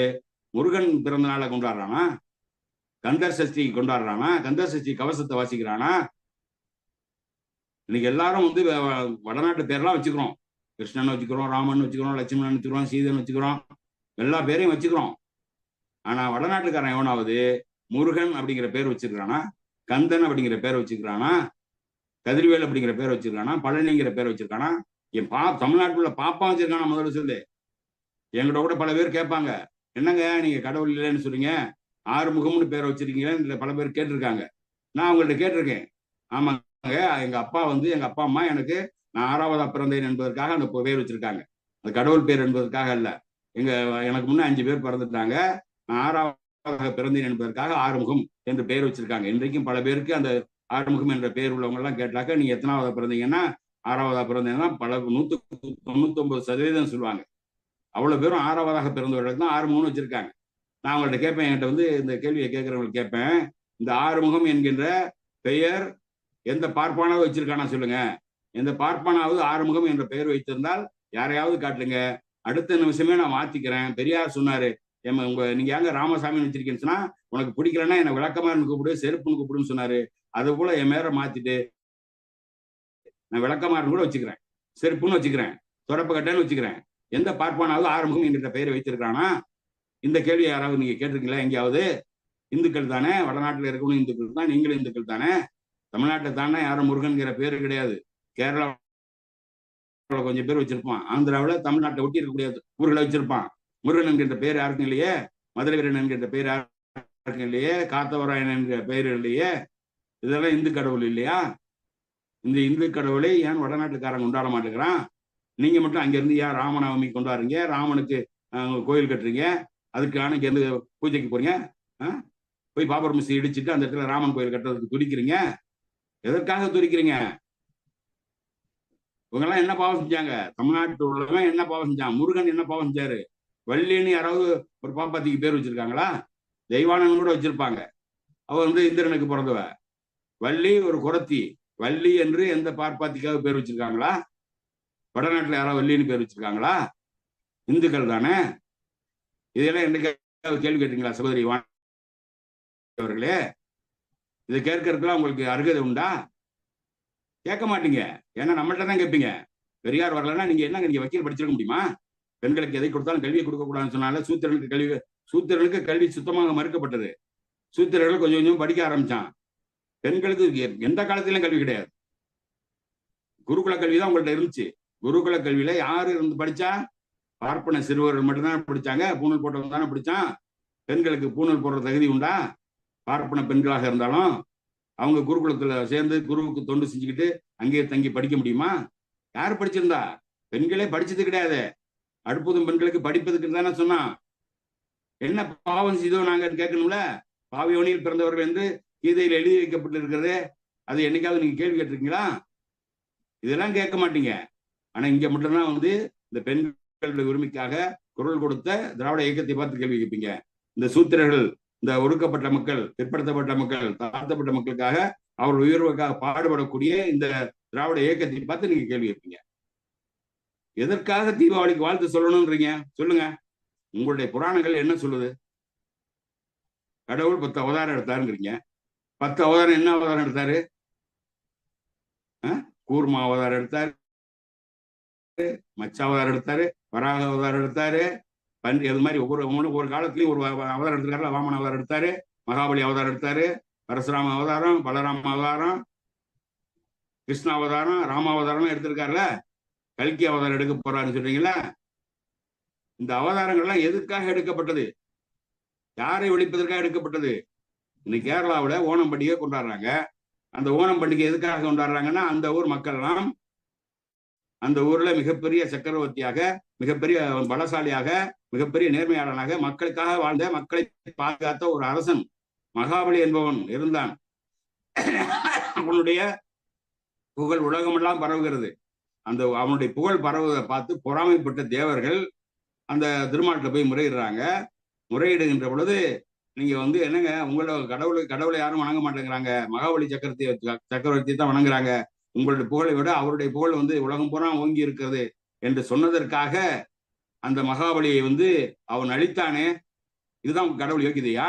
முருகன் பிறந்த நாளை கொண்டாடுறானா? கந்தர் சஷ்டி கொண்டாடுறானா? கந்தர் சஷ்டி கவசத்தை வாசிக்கிறானா? இன்னைக்கு எல்லாரும் வடநாட்டு பேரெல்லாம் வச்சுக்கிறோம். கிருஷ்ணன் வச்சுக்கிறோம், ராமன் வச்சுக்கிறோம், லட்சுமணன் வச்சுக்கிறோம், சீதன் வச்சுக்கிறோம், எல்லா பேரையும் வச்சுக்கிறோம். ஆனா வடநாட்டுக்காரன் எவனாவது முருகன் அப்படிங்கிற பேர் வச்சிருக்கானா? கந்தன் அப்படிங்கிற பேர் வச்சிருக்கானா? கதிர்வேல் அப்படிங்கிற பேர் வச்சிருக்கானா? பழனிங்கிற பேர் வச்சிருக்கானா? என் தமிழ்நாட்டுக்குள்ள பாப்பா வச்சிருக்கானா? முதல்ல சொல்லு. என்கிட்ட கூட பல பேர் கேட்பாங்க, என்னங்க நீங்க கடவுள் இல்லைன்னு சொல்றீங்க, ஆறுமுகம்னு பேரை வச்சிருக்கீங்களேன்னு இல்லை பல பேர் கேட்டிருக்காங்க. நான் அவங்கள்ட்ட கேட்டிருக்கேன். ஆமாங்க, எங்க அப்பா அம்மா நான் 6வதா பிறந்தேன் என்பதற்காக அந்த பேர் வச்சிருக்காங்க. அந்த கடவுள் பேர் என்பதற்காக அல்ல. எனக்கு முன்ன 5 பேர் பிறந்துட்டாங்க, நான் 6வதாக பிறந்தேன் என்பதற்காக ஆறுமுகம் என்று பெயர் வச்சிருக்காங்க. இன்றைக்கும் பல பேருக்கு அந்த ஆறுமுகம் என்ற பெயர் உள்ளவங்க எல்லாம் கேட்டாக்க நீங்க எத்தனாவதா பிறந்தீங்கன்னா 6வதா பிறந்தீங்கன்னா 199% சொல்லுவாங்க. அவ்வளவு பேரும் 6வதாக பிறந்தவர்கள் தான் ஆறுமுகம்னு வச்சிருக்காங்க. நான் அவங்கள்ட்ட கேட்பேன், என்கிட்ட இந்த கேள்வியை கேட்கிறவங்களுக்கு கேட்பேன், இந்த ஆறுமுகம் என்கின்ற பெயர் எந்த பார்ப்பானாவது வச்சிருக்கானா சொல்லுங்க. எந்த பார்ப்பானாவது ஆறுமுகம் என்ற பெயர் வைத்திருந்தால் யாரையாவது காட்டுங்க. அடுத்த நிமிஷமே நான் மாத்திக்கிறேன். பெரியார் சொன்னாரு, நீங்க ஏங்க ராமசாமின்னு வச்சிருக்கேன்னு சொன்னா, உனக்கு பிடிக்கலன்னா என்ன விளக்கமாறன்னு கூப்பிடு, செருப்புன்னு கூப்பிடுன்னு சொன்னாரு. அது போல என் மேல மாத்திட்டு நான் விளக்கமாறன்னு கூட வச்சுக்கிறேன், செருப்புன்னு வச்சுக்கிறேன், தொடப்ப கட்டன்னு வச்சுக்கிறேன். எந்த பார்ப்பானாவது ஆறுமுகம் என்கிற பெயரை வைத்திருக்கானா? இந்த கேள்வி யாராவது நீங்க கேட்டிருக்கீங்களா எங்கேயாவது? இந்துக்கள் தானே, வடநாட்டுல இருக்கணும் இந்துக்கள் தான், நீங்களும் இந்துக்கள் தானே. தமிழ்நாட்டில் தானே யாரும் முருகன்கிற பேரு கிடையாது. கேரளாவில் கொஞ்சம் பேர் வச்சிருப்பான், ஆந்திராவில் தமிழ்நாட்டை ஒட்டி இருக்கக்கூடிய ஊர்களை வச்சிருப்பான். முருகன் என்கின்ற பேர் யாருக்கும் இல்லையே, மதுரை வீரன் என்கின்ற பேர் யாருக்கும் இல்லையே, காத்தவராயன் என்கிற பெயர் இல்லையே. இதெல்லாம் இந்து கடவுள் இல்லையா? இந்த இந்து கடவுளை ஏன் வடநாட்டுக்காரன் கொண்டாட மாட்டேங்கிறான்? நீங்க மட்டும் அங்கிருந்து ஏன் ராமநவமி கொண்டாடுறீங்க, ராமனுக்கு கோயில் கட்டுறீங்க, அதுக்கான இங்க இருந்து பூஜைக்கு போறீங்க, போய் பாபர் மசூதி இடிச்சுட்டு அந்த இடத்துல ராமன் கோயில் கட்டுறதுக்கு துடிக்கிறீங்க. எதற்காக துடிக்கிறீங்க? இவங்கெல்லாம் என்ன பாவம் செஞ்சாங்க? தமிழ்நாட்டில் உள்ளவங்க என்ன பாவம் செஞ்சாங்க? முருகன் என்ன பாவம் செஞ்சாரு? வள்ளின்னு யாராவது ஒரு பாப்பாத்திக்கு பேர் வச்சிருக்காங்களா? தெய்வானன் கூட வச்சிருப்பாங்க. அவ இந்திரனுக்கு பிறந்தவ. வள்ளி ஒரு குரத்தி. வள்ளி என்று எந்த பார்ப்பாத்திக்காக பேர் வச்சிருக்காங்களா? வடநாட்டுல யாராவது வள்ளின்னு பேர் வச்சிருக்காங்களா? இந்துக்கள் தானே. இதெல்லாம் என்னைக்காவது கேள்வி கேட்டீங்களா சகோதரி அவர்களே? இதை கேட்கறதுக்குலாம் உங்களுக்கு அருகதை உண்டா? கேட்க மாட்டீங்க. ஏன்னா நம்மள்ட்ட தான் கேட்பீங்க. பெரியார் வரலன்னா நீங்க வக்கீல் படிச்சிருக்க முடியுமா? பெண்களுக்கு எதை கொடுத்தாலும் கல்வியை கொடுக்க கூடாதுன்னு சொன்னால சூத்திரனுக்கு கல்வி சுத்தமாக மறுக்கப்பட்டது. சூத்திரர்கள் கொஞ்சம் கொஞ்சம் படிக்க ஆரம்பிச்சான். பெண்களுக்கு எந்த காலத்திலும் கல்வி கிடையாது. குருகுல கல்வி தான் உங்கள்ட்ட இருந்துச்சு. குருகுல கல்வியில யாரு இருந்து படிச்சா? பார்ப்பன சிறுவர்கள் மட்டும்தான் படிச்சாங்க. பூணூல் போட்டவங்க தானே படிச்சான். பெண்களுக்கு பூணூல் போடுற தகுதி உண்டா? பார்ப்பன பெண்களாக இருந்தாலும் அவங்க குருகுலத்துல சேர்ந்து குருவுக்கு தொண்டு செஞ்சுக்கிட்டு அங்கேயே தங்கி படிக்க முடியுமா? யார் படிச்சிருந்தா? பெண்களே படிச்சது கிடையாது. அடுப்பதும் பெண்களுக்கு படிப்பதுக்கு தானே சொன்னான். என்ன பாவம் செய்தோ நாங்க கேட்கணும்ல. பாவியோனியில் பிறந்தவர்கள் என்று கீதையில் எழுதி வைக்கப்பட்டு இருக்கிறது. அது என்னைக்காவது நீங்க கேள்வி கேட்டிருக்கீங்களா? இதெல்லாம் கேட்க மாட்டீங்க. ஆனா இங்க மட்டும்தான் வந்து இந்த பெண்களுடைய உரிமைக்காக குரல் கொடுத்த திராவிட இயக்கத்தை பார்த்து கேள்வி கேட்பீங்க. இந்த சூத்திரர்கள், இந்த ஒடுக்கப்பட்ட மக்கள், பிற்படுத்தப்பட்ட மக்கள், தாழ்த்தப்பட்ட மக்களுக்காக அவர் உயர்வுக்காக பாடுபடக்கூடிய இந்த திராவிட இயக்கத்தை பார்த்து நீங்க கேள்வி கேட்பீங்க. எதற்காக தீபாவளிக்கு வாழ்த்து சொல்லணும்ன்றீங்க? சொல்லுங்க. உங்களுடைய புராணங்கள் என்ன சொல்லுது? கடவுள் 10 அவதாரம் எடுத்தாருங்கிறீங்க. 10 அவதாரம் என்ன அவதாரம் எடுத்தாரு? கூர்மா அவதாரம் எடுத்தாரு, மச்ச அவதாரம் எடுத்தாரு, வராக அவதாரம் எடுத்தாரு, பன்றி, அது மாதிரி ஒவ்வொரு காலத்திலையும் ஒரு அவதாரம் எடுத்திருக்காரு. வாமன அவதாரம் எடுத்தாரு, மகாபலி அவதாரம் எடுத்தாரு, பரசுராம அவதாரம், பலராம அவதாரம், கிருஷ்ண அவதாரம், ராம அவதாரம் எடுத்திருக்காருல. கல்கி அவதாரம் எடுக்க போறாருன்னு சொல்றீங்களா? இந்த அவதாரங்கள்லாம் எதுக்காக எடுக்கப்பட்டது? யாரை ஒழிப்பதற்காக எடுக்கப்பட்டது? இன்னைக்கு கேரளாவில் ஓணம் பண்டிகை கொண்டாடுறாங்க. அந்த ஓணம் பண்டிகை எதுக்காக கொண்டாடுறாங்கன்னா, அந்த ஊர் மக்கள் எல்லாம் அந்த ஊர்ல மிகப்பெரிய சக்கரவர்த்தியாக, மிகப்பெரிய பலசாலியாக, மிகப்பெரிய நேர்மையாளனாக, மக்களுக்காக வாழ்ந்த, மக்களை பாதுகாத்த ஒரு அரசன் மகாபலி என்பவன் இருந்தான். அவனுடைய புகழ் உலகமெல்லாம் பரவுகிறது. அந்த அவனுடைய புகழ் பரவுவதை பார்த்து பொறாமைப்பட்ட தேவர்கள் அந்த திருமாட்டில் போய் முறையிடுறாங்க. முறையிடுகின்ற பொழுது நீங்க வந்து என்னங்க, உங்களோட கடவுளை யாரும் வணங்க மாட்டேங்கிறாங்க, மகாபலி சக்கரவர்த்தி தான் வணங்குறாங்க, உங்களுடைய புகழை விட அவருடைய புகழ் வந்து உலகம் பூரா ஓங்கி இருக்கிறது என்று சொன்னதற்காக அந்த மகாபலியை வந்து அவன் அழித்தானே. இதுதான் கடவுள் யோகிதையா?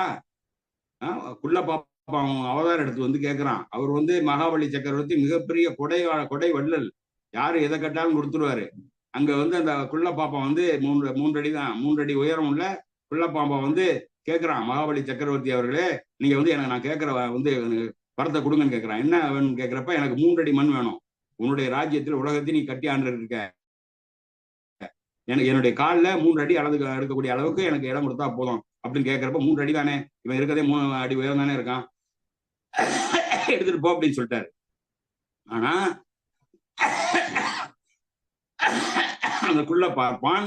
குள்ள பாப்பா அவதாரம் எடுத்து வந்து கேட்கிறான். அவர் வந்து மகாபலி சக்கரவர்த்தி மிகப்பெரிய கொடை வள்ளல், யாரு எதை கட்டாலும் கொடுத்துருவாரு. அங்க வந்து அந்த குள்ள பாப்பா வந்து 3 அடி தான், 3 அடி உயரம் உள்ள குள்ள பாப்பா வந்து கேட்கிறான், மகாபலி சக்கரவர்த்தி அவர்களே, நீங்க வந்து எனக்கு நான் கேட்கிற வந்து பரத்தை கொடுங்கன்னு கேட்கிறான். என்ன வேணும்னு கேட்கிறப்ப, எனக்கு 3 அடி மண் வேணும், உன்னுடைய ராஜ்யத்தில் உலகத்தையும் நீ கட்டி ஆண்டு இருக்க, எனக்கு என்னுடைய காலில் 3 அடி அளவு எடுக்கக்கூடிய அளவுக்கு எனக்கு இடம் கொடுத்தா போதும் அப்படின்னு கேட்கிறப்ப, 3 அடி தானே, இவன் இருக்கதே 3 அடி உயரம் தானே இருக்கான், எடுத்துட்டு போ அப்படின்னு சொல்லிட்டாரு. ஆனா அதுக்குள்ள பார்ப்பான்,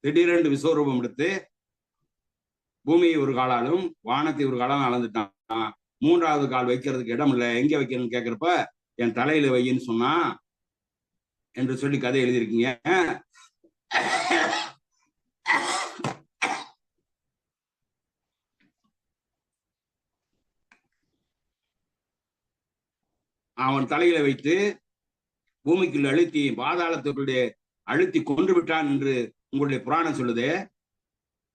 திடீரென்று விஸ்வரூபம் எடுத்து பூமியை ஒரு காலாலும் வானத்தை ஒரு காலம் அளந்துட்டான். 3வது கால் வைக்கிறதுக்கு இடம் இல்லை, எங்க வைக்கணும்னு கேட்கிறப்ப, என் தலையில வையின்னு சொன்னா என்று சொல்லி கதை எழுதியிருக்கீங்க. அவன் தலையில வைத்து பூமிக்குள்ள அழுத்தி பாதாளத்துக்குள்ளே அழுத்தி கொன்று விட்டான் என்று உங்களுடைய புராணம் சொல்லுது.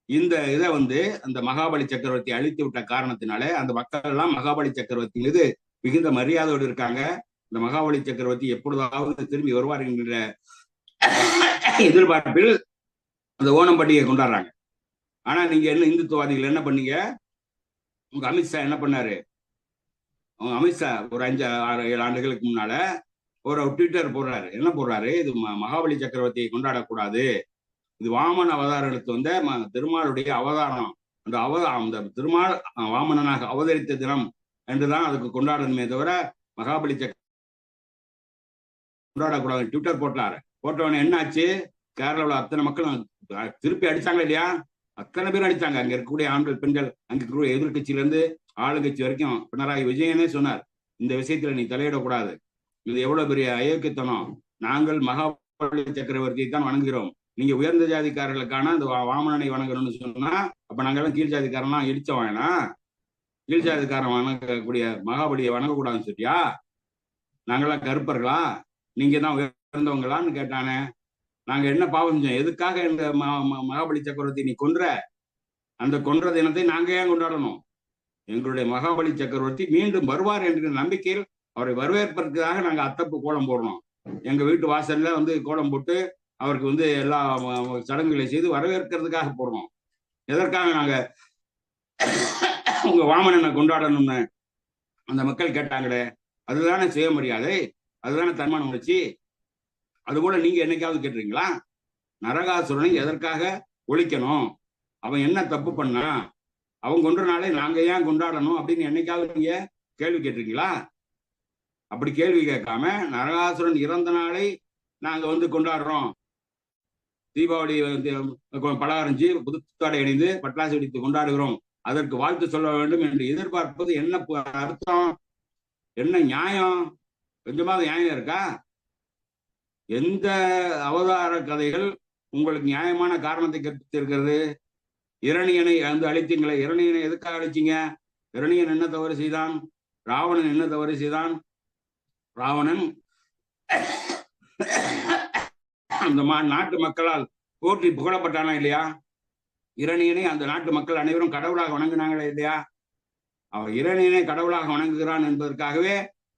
இந்த இதை வந்து அந்த மகாபலி சக்கரவர்த்தி அழித்து விட்ட காரணத்தினாலே அந்த மக்கள் எல்லாம் மகாபலி சக்கரவர்த்தி மீது மிகுந்த மரியாதையோடு இருக்காங்க. இந்த மகாபலி சக்கரவர்த்தி எப்பொழுதாவது திரும்பி வருவார் என்கிற எதிர்பார்ப்பில் அந்த ஓணம் பண்டிகை கொண்டாடுறாங்க. ஆனா நீங்க என்ன இந்துத்துவாதிகள் என்ன பண்ணீங்க? உங்க அமித்ஷா என்ன பண்ணாரு? அமித்ஷா ஒரு 5-6-7 ஆண்டுகளுக்கு முன்னால ஒரு ட்விட்டர் போடுறாரு. என்ன போடுறாரு? இது மகாபலி சக்கரவர்த்தியை கொண்டாடக்கூடாது, இது வாமன அவதாரம் எடுத்து வந்த திருமாலுடைய அவதாரம், அந்த திருமால் வாமனனாக அவதரித்த தினம் என்றுதான் அதுக்கு கொண்டாடணுமே தவிர மகாபலி கொண்டாடக்கூடாது ட்விட்டர் போட்டாரு. போட்டவன என்ன ஆச்சு? கேரளாவில் அத்தனை மக்களும் திருப்பி அடிச்சாங்க இல்லையா? அத்தனை பேர் அடிச்சாங்க. அங்க இருக்கக்கூடிய ஆண்கள், பெண்கள், அங்க இருக்கக்கூடிய எதிர்கட்சியிலிருந்து ஆளுங்கட்சி வரைக்கும். பினராயி விஜயனே சொன்னார், இந்த விஷயத்துல நீ தலையிடக்கூடாது, இது எவ்வளவு பெரிய அயோக்கியத்தனம், நாங்கள் மகாபலி சக்கரவர்த்தியை தான் வணங்குகிறோம், நீங்க உயர்ந்த ஜாதிக்காரர்களுக்கான அந்த வாமனனை வணங்கணும்னு சொன்னா அப்ப நாங்கெல்லாம் கீழ் ஜாதிக்காரனா இடிச்சவானா? கீழ் ஜாதிக்காரன் வணங்கக்கூடிய மகாபலியை வணங்கக்கூடாதுன்னு சொல்லியா? நாங்கெல்லாம் கருப்பர்களா, நீங்க தான் உயர்ந்தவங்களான்னு கேட்டானே. நாங்க என்ன பாவம் செஞ்சோம்? எதுக்காக இந்த மகாபலி சக்கரவர்த்தி நீ கொன்ற? அந்த கொன்ற தினத்தை நாங்க ஏன் கொண்டாடணும்? எங்களுடைய மகாபலி சக்கரவர்த்தி மீண்டும் வருவார் என்கிற நம்பிக்கையில் அவரை வரவேற்பதற்காக நாங்க அத்தப்பு கோலம் போடணும். எங்க வீட்டு வாசல்ல வந்து கோலம் போட்டு அவருக்கு வந்து எல்லா சடங்குகளை செய்து வரவேற்கிறதுக்காக போடுறோம். எதற்காக நாங்க உங்க வாமனனை கொண்டாடணும்னு அந்த மக்கள் கேட்டாங்களே, அதுதானே சுயமரியாதை, அதுதானே தன்மான உணர்ச்சி. அதுபோல நீங்க என்னைக்காவது கேட்டிருக்கீங்களா? நரகாசுரனை எதற்காக ஒழிக்கணும், அவன் என்ன தப்பு பண்ணா, அவன் கொன்ற நாளை நாங்க ஏன் கொண்டாடணும் அப்படின்னு என்னைக்காவது நீங்க கேள்வி கேட்டிருக்கீங்களா? அப்படி கேள்வி கேட்காம நரகாசுரன் இறந்த நாளை நாங்க கொண்டாடுறோம், தீபாவளி பலகாரஞ்சி புதுத்தாடை அணிந்து பட்டாசு வெடித்து கொண்டாடுகிறோம், அதற்கு வாழ்த்து சொல்ல வேண்டும் என்று எதிர்பார்ப்பது என்ன அர்த்தம், என்ன நியாயம்? கொஞ்சமாவது நியாயம் இருக்கா? எந்த அவதார கதைகள் உங்களுக்கு நியாயமான காரணத்தை கற்பித்திருக்கிறது? இரணியனை அழித்தீங்களே, இரணியனை எதுக்காக அழிச்சீங்க? இரணியன் என்ன தவறு செய்தான்? ராவணன் என்ன தவறு செய்தான்? ராவணன் அந்த நாட்டு மக்களால் போற்றி புகழப்பட்டானா இல்லையா? இரணியனை அந்த நாட்டு மக்கள் அனைவரும் கடவுளாக வணங்கினாங்களா இல்லையா? அவன் இரணியனை கடவுளாக வணங்குகிறான் என்பதற்காகவே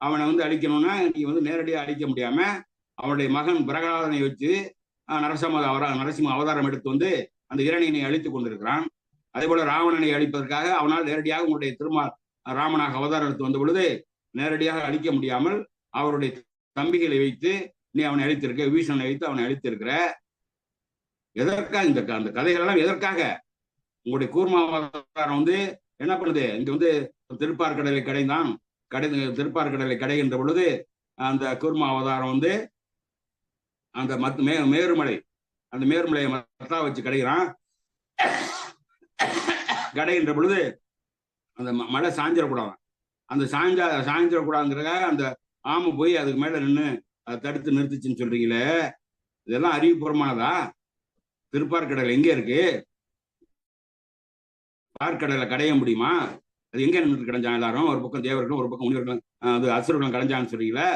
அவனை அழிக்கணும்னா நீ நேரடியாக அழிக்க முடியாம அவனுடைய மகன் பிரகலாதனை வச்சு நரசிம்ம அவதாரம் எடுத்து அந்த இரணியனை அழித்துக் கொண்டிருக்கிறான். அதே போல ராவணனை அழிப்பதற்காக அவனால் நேரடியாக உங்களுடைய திருமால் ராமனாக அவதாரம் எடுத்து வந்த பொழுது நேரடியாக அழிக்க முடியாமல் அவருடைய தம்பிகளை வைத்து நீ அவனை அழித்திருக்க, விபீஷணனை வைத்து அவனை அழித்திருக்கிற. எதற்காக அந்த கதைகள் எல்லாம் எதற்காக? உங்களுடைய கூர்ம அவதாரம் என்ன பண்ணுது? இங்க திருப்பார்கடலை கடைந்தான், திருப்பார்கடலை கடைகின்ற பொழுது அந்த கூர்ம அவதாரம் அந்த மேருமலை, அந்த மேருமலையை மத்தா வச்சு கடைகிறான். கடைகின்ற பொழுது அந்த மழை சாஞ்சிடக்கூடாது, அந்த சாஞ்சிடக்கூடாதுங்கிறதுக்காக அந்த ஆமை போய் அதுக்கு மேல நின்று அதை தடுத்து நிறுத்துச்சுன்னு சொல்றீங்களே, இதெல்லாம் அறிவுபூர்வமானதா? திருப்பார்கடல் எங்க இருக்கு? பார்க்கடலை கடைய முடியுமா? அது எங்க நின்று கடைஞ்சாங்க? எல்லாரும் ஒரு பக்கம் தேவர்களும் ஒரு பக்கம் முனிவர்களும் அசுரர்களும் கடைஞ்சான்னு சொல்றீங்களே.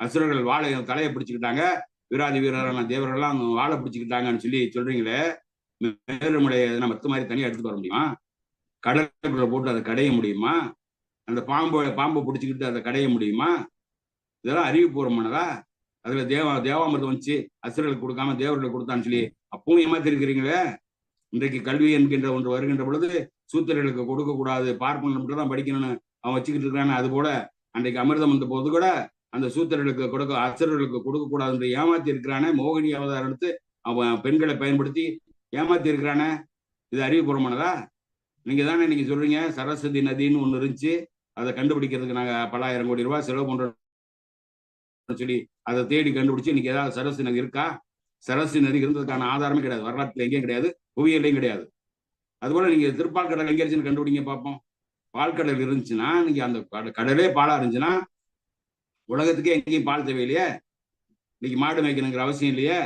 அசுரர்கள் வாழை தலையை பிடிச்சுக்கிட்டாங்க, வீராதி வீரரான தேவர்கள்லாம் வாழை பிடிச்சுக்கிட்டாங்கன்னு சொல்றீங்களே. மேருமலையை மத்த மாதிரி தனியா எடுத்துட்டு வர முடியுமா? கடலுக்குள்ள போட்டு அதை கடைய முடியுமா? அந்த பாம்பை பிடிச்சிக்கிட்டு அதை கடைய முடியுமா? இதெல்லாம் அறிவுபூர்வமானதா? அதுல தேவாமிர்தம் வந்துச்சு, அசுரர்களுக்கு கொடுக்காம தேவர்களுக்கு கொடுத்தான்னு சொல்லி அப்பவும் ஏமாத்திருக்கிறீங்களே. இன்றைக்கு கல்வி என்கின்ற ஒன்று வருகின்ற பொழுது சூத்திரர்களுக்கு கொடுக்க கூடாது, பார்ப்பன மட்டும் தான் படிக்கணும்னு அவன் வச்சுக்கிட்டு இருக்கானே. அது போல அன்றைக்கு அமிர்தம் வந்த போது கூட அந்த சூத்திரர்களுக்கு அசுரர்களுக்கு கொடுக்க கூடாது என்று ஏமாத்தி இருக்கிறானே. மோகினி அவதாரம் எடுத்து அவன் பெண்களை பயன்படுத்தி ஏமாத்தி இருக்கிறானே. இது அறிவுபூர்வமானதா? நீங்க தானே இன்னைக்கு சொல்றீங்க சரஸ்வதி நதின்னு ஒண்ணு இருந்துச்சு, அதை கண்டுபிடிக்கிறதுக்கு நாங்க பல ஆயிரம் கோடி ரூபாய் செலவு பண்றோம் சொல்லி அதை தேடி கண்டுபிடிச்சு இன்னைக்கு ஏதாவது சரஸ்வதி நதி இருக்கா? சரஸ்வதி நதி இருந்ததுக்கான ஆதாரமே கிடையாது, வரலாற்றுல எங்கேயும் கிடையாது, புவியிலையும் கிடையாது. அதுபோல நீங்க திருப்பால்கடல் எங்க இருந்துச்சுன்னு கண்டுபிடிங்க பார்ப்போம். பால்கடல் இருந்துச்சுன்னா நீங்க அந்த கடலே பாலா இருந்துச்சுன்னா உலகத்துக்கே எங்கேயும் பால் தேவையில்லையே. இன்னைக்கு மாடு மேய்க்கணுங்கிற அவசியம் இல்லையே,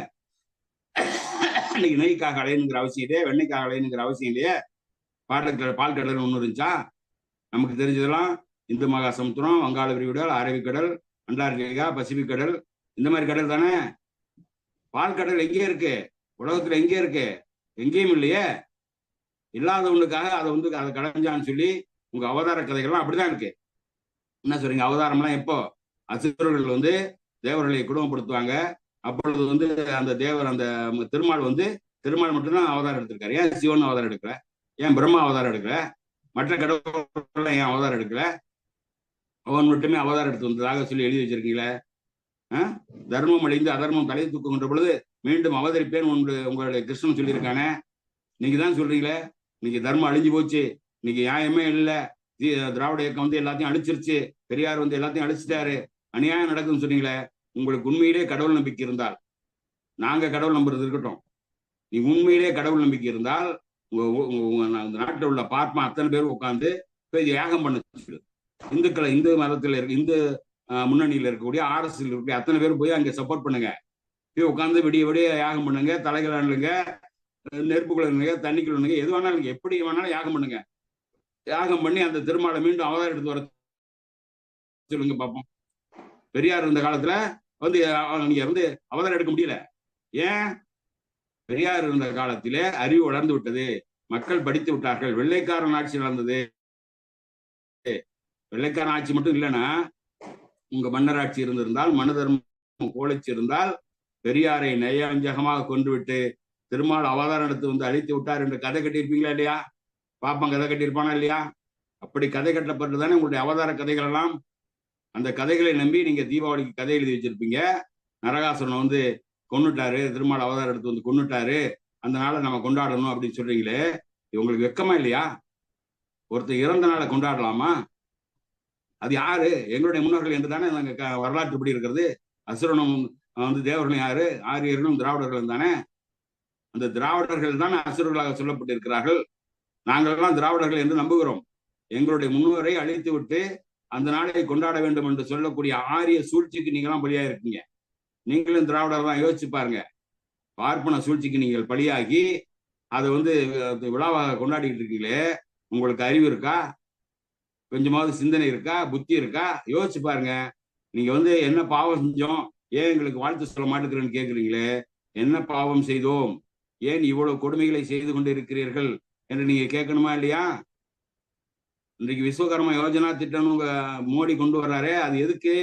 இன்னைக்கு நெய்க்காக அலையணுங்கிற அவசியம் இல்லையே, வெண்ணெய்க்காக அலையணுங்கிற அவசியம் இல்லையே. பால்கடல் ஒண்ணு இருந்துச்சா? நமக்கு தெரிஞ்சதெல்லாம் இந்து மகா சமுத்திரம், வங்காள விரிகுடல், அரபிக்கடல், அண்டார்டிகா, பசிபிக் கடல், இந்த மாதிரி கடல் தானே. பால்கடல் எங்கே இருக்கு? உலகத்துல எங்கே இருக்கு? எங்கேயும் இல்லையே. இல்லாத ஒண்ணுக்காக அதை கடைஞ்சான்னு சொல்லி உங்க அவதார கதைகள்லாம் அப்படிதான் இருக்கு. என்ன சொல்றீங்க? அவதாரம்லாம் எப்போ? அசுரர்கள் தேவர்களை குடும்பப்படுத்துவாங்க. அப்பொழுது அந்த தேவர் அந்த திருமால் மட்டும்தான் அவதாரம் எடுத்திருக்காரு. ஏன் சிவன் அவதாரம் எடுக்கல? ஏன் பிரம்மா அவதாரம் எடுக்கல? மற்ற கடவுள் ஏன் அவதாரம் எடுக்கல? அவன் மட்டுமே அவதாரம் எடுத்து வந்ததாக சொல்லி எழுதி வச்சிருக்கீங்களே. தர்மம் அழிந்து அதர்மம் தலை தூக்குகின்ற பொழுது மீண்டும் அவதரிப்பேன் உங்களுடைய கிருஷ்ணன் சொல்லியிருக்கானே. நீங்க தான் சொல்றீங்களே இன்னைக்கு தர்மம் அழிஞ்சு போச்சு, இன்னைக்கு நியாயமே இல்லை, திராவிட இயக்கம் எல்லாத்தையும் அழிச்சிருச்சு, பெரியார் எல்லாத்தையும் அழிச்சிட்டாரு, அநியாயம் நடக்குதுன்னு சொன்னீங்களே. உங்களுக்கு உண்மையிலே கடவுள் நம்பிக்கை இருந்தால், நாங்க கடவுள் நம்புறது இருக்கட்டும், நீ உண்மையிலே கடவுள் நம்பிக்கை இருந்தால் நாட்டில் உள்ள பார்ப்பா அத்தனை பேரும் உட்காந்து யாகம் பண்ண சொல்லு. இந்து மதத்தில் இருக்க இந்து முன்னணியில் இருக்கக்கூடிய RSS இருக்கக்கூடிய அத்தனை பேரும் போய் அங்க சப்போர்ட் பண்ணுங்க. போய் உட்காந்து விடிய யாகம் பண்ணுங்க, தலைகள் அண்ணுங்க, நெருப்புக்குள்ள இருங்க, தண்ணிக்குள்ள இருங்க, எது வேணாலும் எப்படி வேணாலும் யாகம் பண்ணுங்க. யாகம் பண்ணி அந்த திருமாலை மீண்டும் அவதாரம் எடுத்து வர சொல்லுங்க பார்ப்போம். பெரியார் இருந்த காலத்துல நீங்க அவதாரம் எடுக்க முடியல. ஏன்? பெரியார் இருந்த காலத்திலே அறிவு வளர்ந்து விட்டது, மக்கள் படித்து விட்டார்கள், வெள்ளைக்காரன் ஆட்சி நடந்தது. வெள்ளைக்காரன் ஆட்சி மட்டும் இல்லைன்னா உங்க மன்னர் ஆட்சி இருந்திருந்தால், மனு தர்மம் கோலிச்சு இருந்தால், பெரியாரை நயவஞ்சகமாக கொண்டு விட்டு திருமால் அவதாரம் எடுத்து அழித்து விட்டார் என்று கதை கட்டியிருப்பீங்களா இல்லையா? பாப்பம் கதை கட்டியிருப்பானா இல்லையா? அப்படி கதை கட்டப்பட்டு தானே உங்களுடைய அவதார கதைகள் எல்லாம். அந்த கதைகளை நம்பி நீங்க தீபாவளிக்கு கதை எழுதி வச்சிருப்பீங்க, நரகாசுரனை வந்து கொன்னுட்டாரு, திருமால் அவதாரம் எடுத்து வந்து கொன்னுட்டாரு, அந்த நாளை நம்ம கொண்டாடணும் அப்படின்னு சொல்றீங்களே, உங்களுக்கு வெக்கமா இல்லையா? ஒருத்தர் இறந்த நாளை கொண்டாடலாமா? அது யாரு? எங்களுடைய முன்னோர்கள் என்று தானே நாங்க வரலாற்று படி இருக்கிறது. அசுரனும் வந்து தேவர்களும் யாரு? ஆரியர்களும் திராவிடர்களும் தானே. அந்த திராவிடர்கள் தான் அசுரர்களாக சொல்லப்பட்டிருக்கிறார்கள். நாங்கள் எல்லாம் திராவிடர்கள் என்று நம்புகிறோம். எங்களுடைய முன்னோரை அழித்து விட்டு அந்த நாளை கொண்டாட வேண்டும் என்று சொல்லக்கூடிய ஆரிய சூழ்ச்சிக்கு நீங்களாம் பலியா இருக்கீங்க. நீங்களும் திராவிடர் தான், யோசிச்சு பாருங்க. பார்ப்பன சூழ்ச்சிக்கு நீங்கள் பலியாகி அதை வந்து விழாவாக கொண்டாடிக்கிட்டு இருக்கீங்களே, உங்களுக்கு அறிவு இருக்கா? கொஞ்சமாவது சிந்தனை இருக்கா? புத்தி இருக்கா? யோசிச்சு பாருங்க. நீங்க வந்து என்ன பாவம் செஞ்சோம், ஏன் எங்களுக்கு வாழ்த்து சொல்ல மாட்டேங்கிறேன்னு கேட்குறீங்களே, என்ன பாவம் செய்தோம், ஏன் இவ்வளவு கொடுமைகளை செய்து கொண்டு இருக்கிறீர்கள் என்று நீங்க கேட்கணுமா இல்லையா? இன்றைக்கு விஸ்வகர்ம யோஜனா திட்டம் மோடி கொண்டு வர்றாரே, அது எதுக்கு?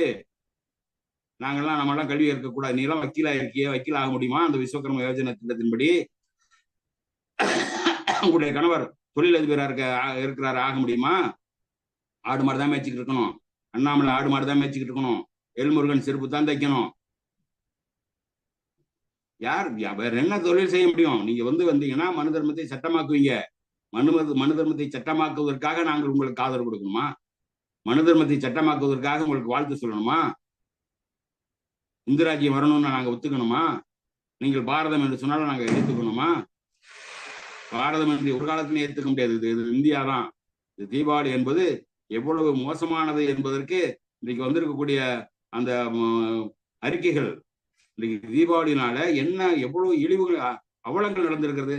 நம்மெல்லாம் கல்வி இருக்கக்கூடாது, நீ எல்லாம் வக்கீலா இருக்கிய, வக்கீல் ஆக முடியுமா அந்த விஸ்வகர்ம யோஜனா திட்டத்தின்படி? உங்களுடைய கணவர் தொழிலதிபரா இருக்கிறாரு, ஆக முடியுமா? ஆடு மாடு தான் மேய்ச்சிக்கிட்டு இருக்கணும், அண்ணாமலை ஆடு மாடு தான் மேய்ச்சிக்கிட்டு இருக்கணும், எல்முருகன் செருப்பு தான் தைக்கணும். யார் வேற என்ன தொழில் செய்ய முடியும்? நீங்க வந்தீங்கன்னா மனு தர்மத்தை சட்டமாக்குவீங்க. மனு தர்மத்தை சட்டமாக்குவதற்காக நாங்கள் உங்களுக்கு ஆதரவு கொடுக்கணுமா? மனு தர்மத்தை சட்டமாக்குவதற்காக உங்களுக்கு வாழ்த்து சொல்லணுமா? இந்து ராஜ்யம் வரணும்னு நாங்க ஒத்துக்கணுமா? நீங்கள் பாரதம் என்று சொன்னாலும் நாங்க ஏற்றுக்கணுமா? பாரதம் என்று ஒரு காலத்திலும் ஏற்றுக்க முடியாது. இது இந்தியா தான். இது தீபாவளி என்பது எவ்வளவு மோசமானது என்பதற்கு இன்றைக்கு வந்திருக்கக்கூடிய அந்த அறிக்கைகள், இன்றைக்கு தீபாவளினால என்ன எவ்வளவு இழிவுகள், அவலங்கள் நடந்திருக்கிறது.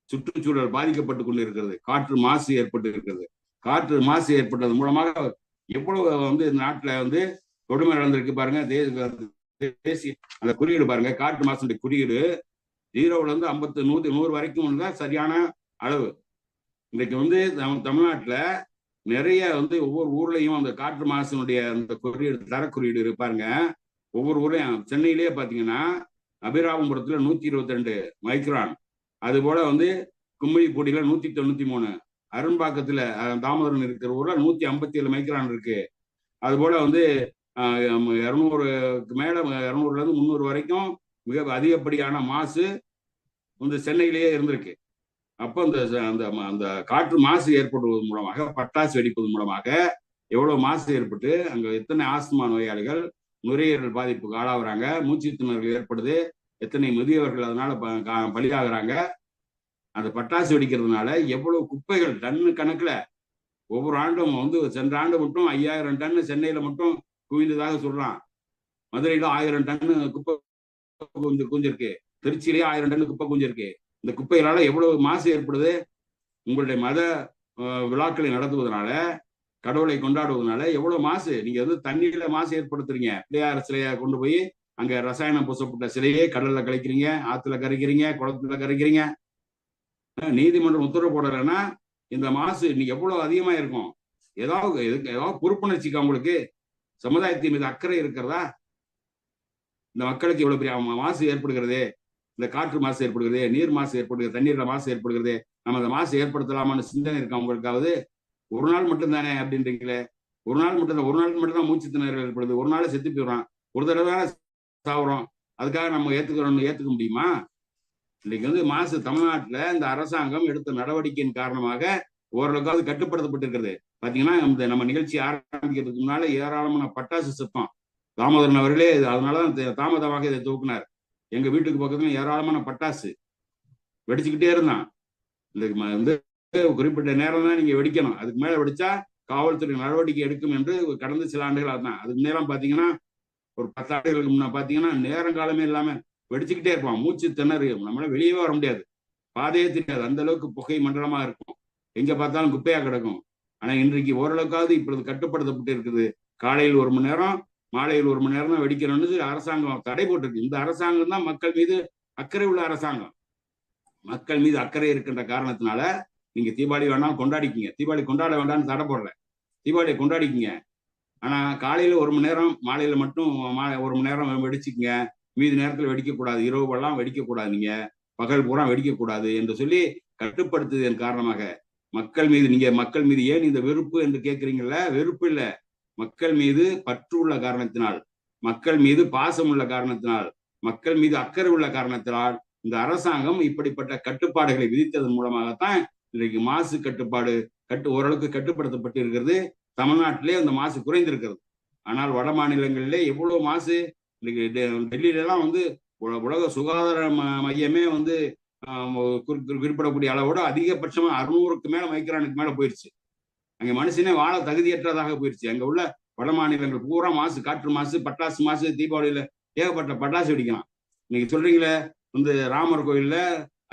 சுற்றுச்சூழல் பாதிக்கப்பட்டு கொண்டு இருக்கிறது, காற்று மாசு ஏற்பட்டு இருக்கிறது. காற்று மாசு ஏற்பட்டது மூலமாக எவ்வளவு வந்து நாட்டுல வந்து கொடுமை நடந்திருக்கு பாருங்க. தேசிய அந்த குறியீடு பாருங்க, காற்று மாசுடைய குறியீடு 0ல இருந்து 50, 100 வரைக்கும் தான் சரியான அளவு. இன்றைக்கு வந்து தமிழ்நாட்டுல நிறைய வந்து ஒவ்வொரு ஊர்லயும் அந்த காற்று மாசினுடைய அந்த குறியீடு, தரக்குறியீடு இருப்பாருங்க. ஒவ்வொரு ஊரையும் சென்னையிலேயே பாத்தீங்கன்னா அபிராமபுரத்துல 122 மைக்ரான், அது போல வந்து கும்மிடிப்பூடியில 193, அரும்பாக்கத்துல தாமோதரன் இருக்கிற ஊர்ல 157 மைக்ரான் இருக்கு. அது போல வந்து 200க்கு மேல, 200ல இருந்து 300 வரைக்கும் மிக அதிகப்படியான மாசு வந்து சென்னையிலேயே இருந்திருக்கு. அப்போ அந்த காற்று மாசு ஏற்படுவதன் மூலமாக, பட்டாசு வெடிப்பதன் மூலமாக எவ்வளவு மாசு ஏற்பட்டு அங்க எத்தனை ஆஸ்துமா நோயாளிகள், நுரையீரல் பாதிப்புக்கு ஆளாகிறாங்க, மூச்சு திணறல் ஏற்படுது, எத்தனை முதியவர்கள் அதனால பலியாகிறாங்க. அந்த பட்டாசு வெடிக்கிறதுனால எவ்வளவு குப்பைகள் டன்னு கணக்குல ஒவ்வொரு ஆண்டும் வந்து, சென்ற ஆண்டு மட்டும் 5000 டன் சென்னையில மட்டும் குவிந்ததாக சொல்றான். மதுரையில 1000 டன் குப்பை குஞ்சிருக்கு, திருச்சியிலேயே 1000 டன் குப்பை குஞ்சிருக்கு. இந்த குப்பைகளால எவ்வளவு மாசு ஏற்படுது. உங்களுடைய மத விழாக்களை நடத்துவதனால, கடவுளை கொண்டாடுவதனால எவ்வளவு மாசு. நீங்க வந்து தண்ணீர்ல மாசு ஏற்படுத்துறீங்க. பிள்ளையார் சிலையை கொண்டு போய் அங்க ரசாயனம் பூசப்பட்ட சிலையே கடல்ல கலைக்கிறீங்க, ஆத்துல கரைக்கிறீங்க, குளத்துல கரைக்கிறீங்க. நீதிமன்றம் உத்தரவு போடலைன்னா இந்த மாசு இன்னைக்கு எவ்வளவு அதிகமா இருக்கும். ஏதாவது பொறுப்புணர்ச்சிக்கா உங்களுக்கு? சமுதாயத்தின் மீது அக்கறை இருக்கிறதா? இந்த மக்களுக்கு இவ்வளவு பெரிய மாசு ஏற்படுகிறது, இந்த காற்று மாசு ஏற்படுகிறது, நீர் மாசு ஏற்படுகிறது, தண்ணீர்ல மாசு ஏற்படுகிறது, நம்ம அந்த மாசு ஏற்படுத்தலாமான்னு சிந்தனை இருக்கா உங்களுக்காவது? ஒரு நாள் மட்டும் தானே அப்படின்றீங்களே. ஒரு நாள் மட்டும்தான் மூச்சு திணறல் ஏற்படுது, ஒரு நாள் செத்து போயிடுறான், ஒரு தடவை தானே சாவுறோம், அதுக்காக நம்ம ஏத்துக்க முடியுமா? இன்னைக்கு வந்து மாசு தமிழ்நாட்டுல இந்த அரசாங்கம் எடுத்த நடவடிக்கையின் காரணமாக ஓரளவுக்காவது கட்டுப்படுத்தப்பட்டிருக்கிறது. பாத்தீங்கன்னா நம்ம நிகழ்ச்சி ஆரம்பிக்கிறதுக்கு முன்னால ஏராளமான பட்டாசு சத்தம். தாமோதரன் அவர்களே அதனாலதான் தாமதமாக இதை துவக்கினார். எங்க வீட்டுக்கு பக்கத்துல ஏராளமான பட்டாசு வெடிச்சுக்கிட்டே இருந்தான். இந்த குறிப்பிட்ட நேரம் தான் நீங்க வெடிக்கணும், அதுக்கு மேல வெடிச்சா காவல்துறை நடவடிக்கை எடுக்கும் என்று கடந்த சில ஆண்டுகள் அதுதான். அதுக்கு நேரம் பாத்தீங்கன்னா ஒரு 10 ஆண்டுகளுக்கு முன்ன பாத்தீங்கன்னா நேரங்காலமே இல்லாம வெடிச்சுக்கிட்டே இருப்பான். மூச்சு திணறு, நம்மளால வெளியே வர முடியாது, பாதையே தெரியாது, அந்த அளவுக்கு புகை மண்டலமா இருக்கும், எங்க பார்த்தாலும் குப்பையா கிடக்கும். ஆனா இன்றைக்கு ஓரளவுக்காவது இப்பொழுது கட்டுப்படுத்தப்பட்டு இருக்குது. காலையில் 1 மணி நேரம், மாலையில் 1 மணி நேரம் தான் வெடிக்கணும்னு அரசாங்கம் தடை போட்டிருக்கு. இந்த அரசாங்கம் தான் மக்கள் மீது அக்கறை உள்ள அரசாங்கம். மக்கள் மீது அக்கறை இருக்கின்ற காரணத்தினால நீங்க தீபாவளி வேணாம் கொண்டாடிக்கிங்க, தீபாவளி கொண்டாட வேண்டாம்னு தடை போடல, தீபாவளி கொண்டாடிக்கிங்க. ஆனா காலையில 1 மணி நேரம், மாலையில மட்டும் 1 மணி நேரம் வெடிச்சுக்குங்க, மீதி நேரத்தில் வெடிக்கக்கூடாது, இரவுலாம் வெடிக்கக்கூடாது, நீங்க பகல் பூரா வெடிக்கக்கூடாது என்று சொல்லி கட்டுப்படுத்துவதன் காரணமாக மக்கள் மீது ஏன் இந்த வெறுப்பு என்று கேட்குறீங்கல்ல? வெறுப்பு இல்ல, மக்கள் மீது பற்று உள்ள காரணத்தினால், மக்கள் மீது பாசம் உள்ள காரணத்தினால், மக்கள் மீது அக்கறை உள்ள காரணத்தினால் இந்த அரசாங்கம் இப்படிப்பட்ட கட்டுப்பாடுகளை விதித்ததன் மூலமாகத்தான் இன்றைக்கு மாசு கட்டுப்பாடு ஓரளவுக்கு கட்டுப்படுத்தப்பட்டு இருக்கிறது. தமிழ்நாட்டிலே அந்த மாசு குறைந்திருக்கிறது. ஆனால் வட மாநிலங்களிலே எவ்வளவு மாசு! இன்னைக்கு டெல்லியில எல்லாம் வந்து உலக சுகாதார மையமே வந்து குறிப்பிடக்கூடிய அளவோட அதிகபட்சமா 600க்கு மேல மைக்ரானுக்கு மேல போயிருச்சு. அங்க மனுஷனே வாழ தகுதியற்றதாக போயிருச்சு. அங்க உள்ள வட மாநிலங்கள் பூரா மாசு, காற்று மாசு, பட்டாசு மாசு. தீபாவளியில ஏகப்பட்ட பட்டாசு வெடிக்கலாம். இன்னைக்கு சொல்றீங்களே வந்து ராமர் கோயில்ல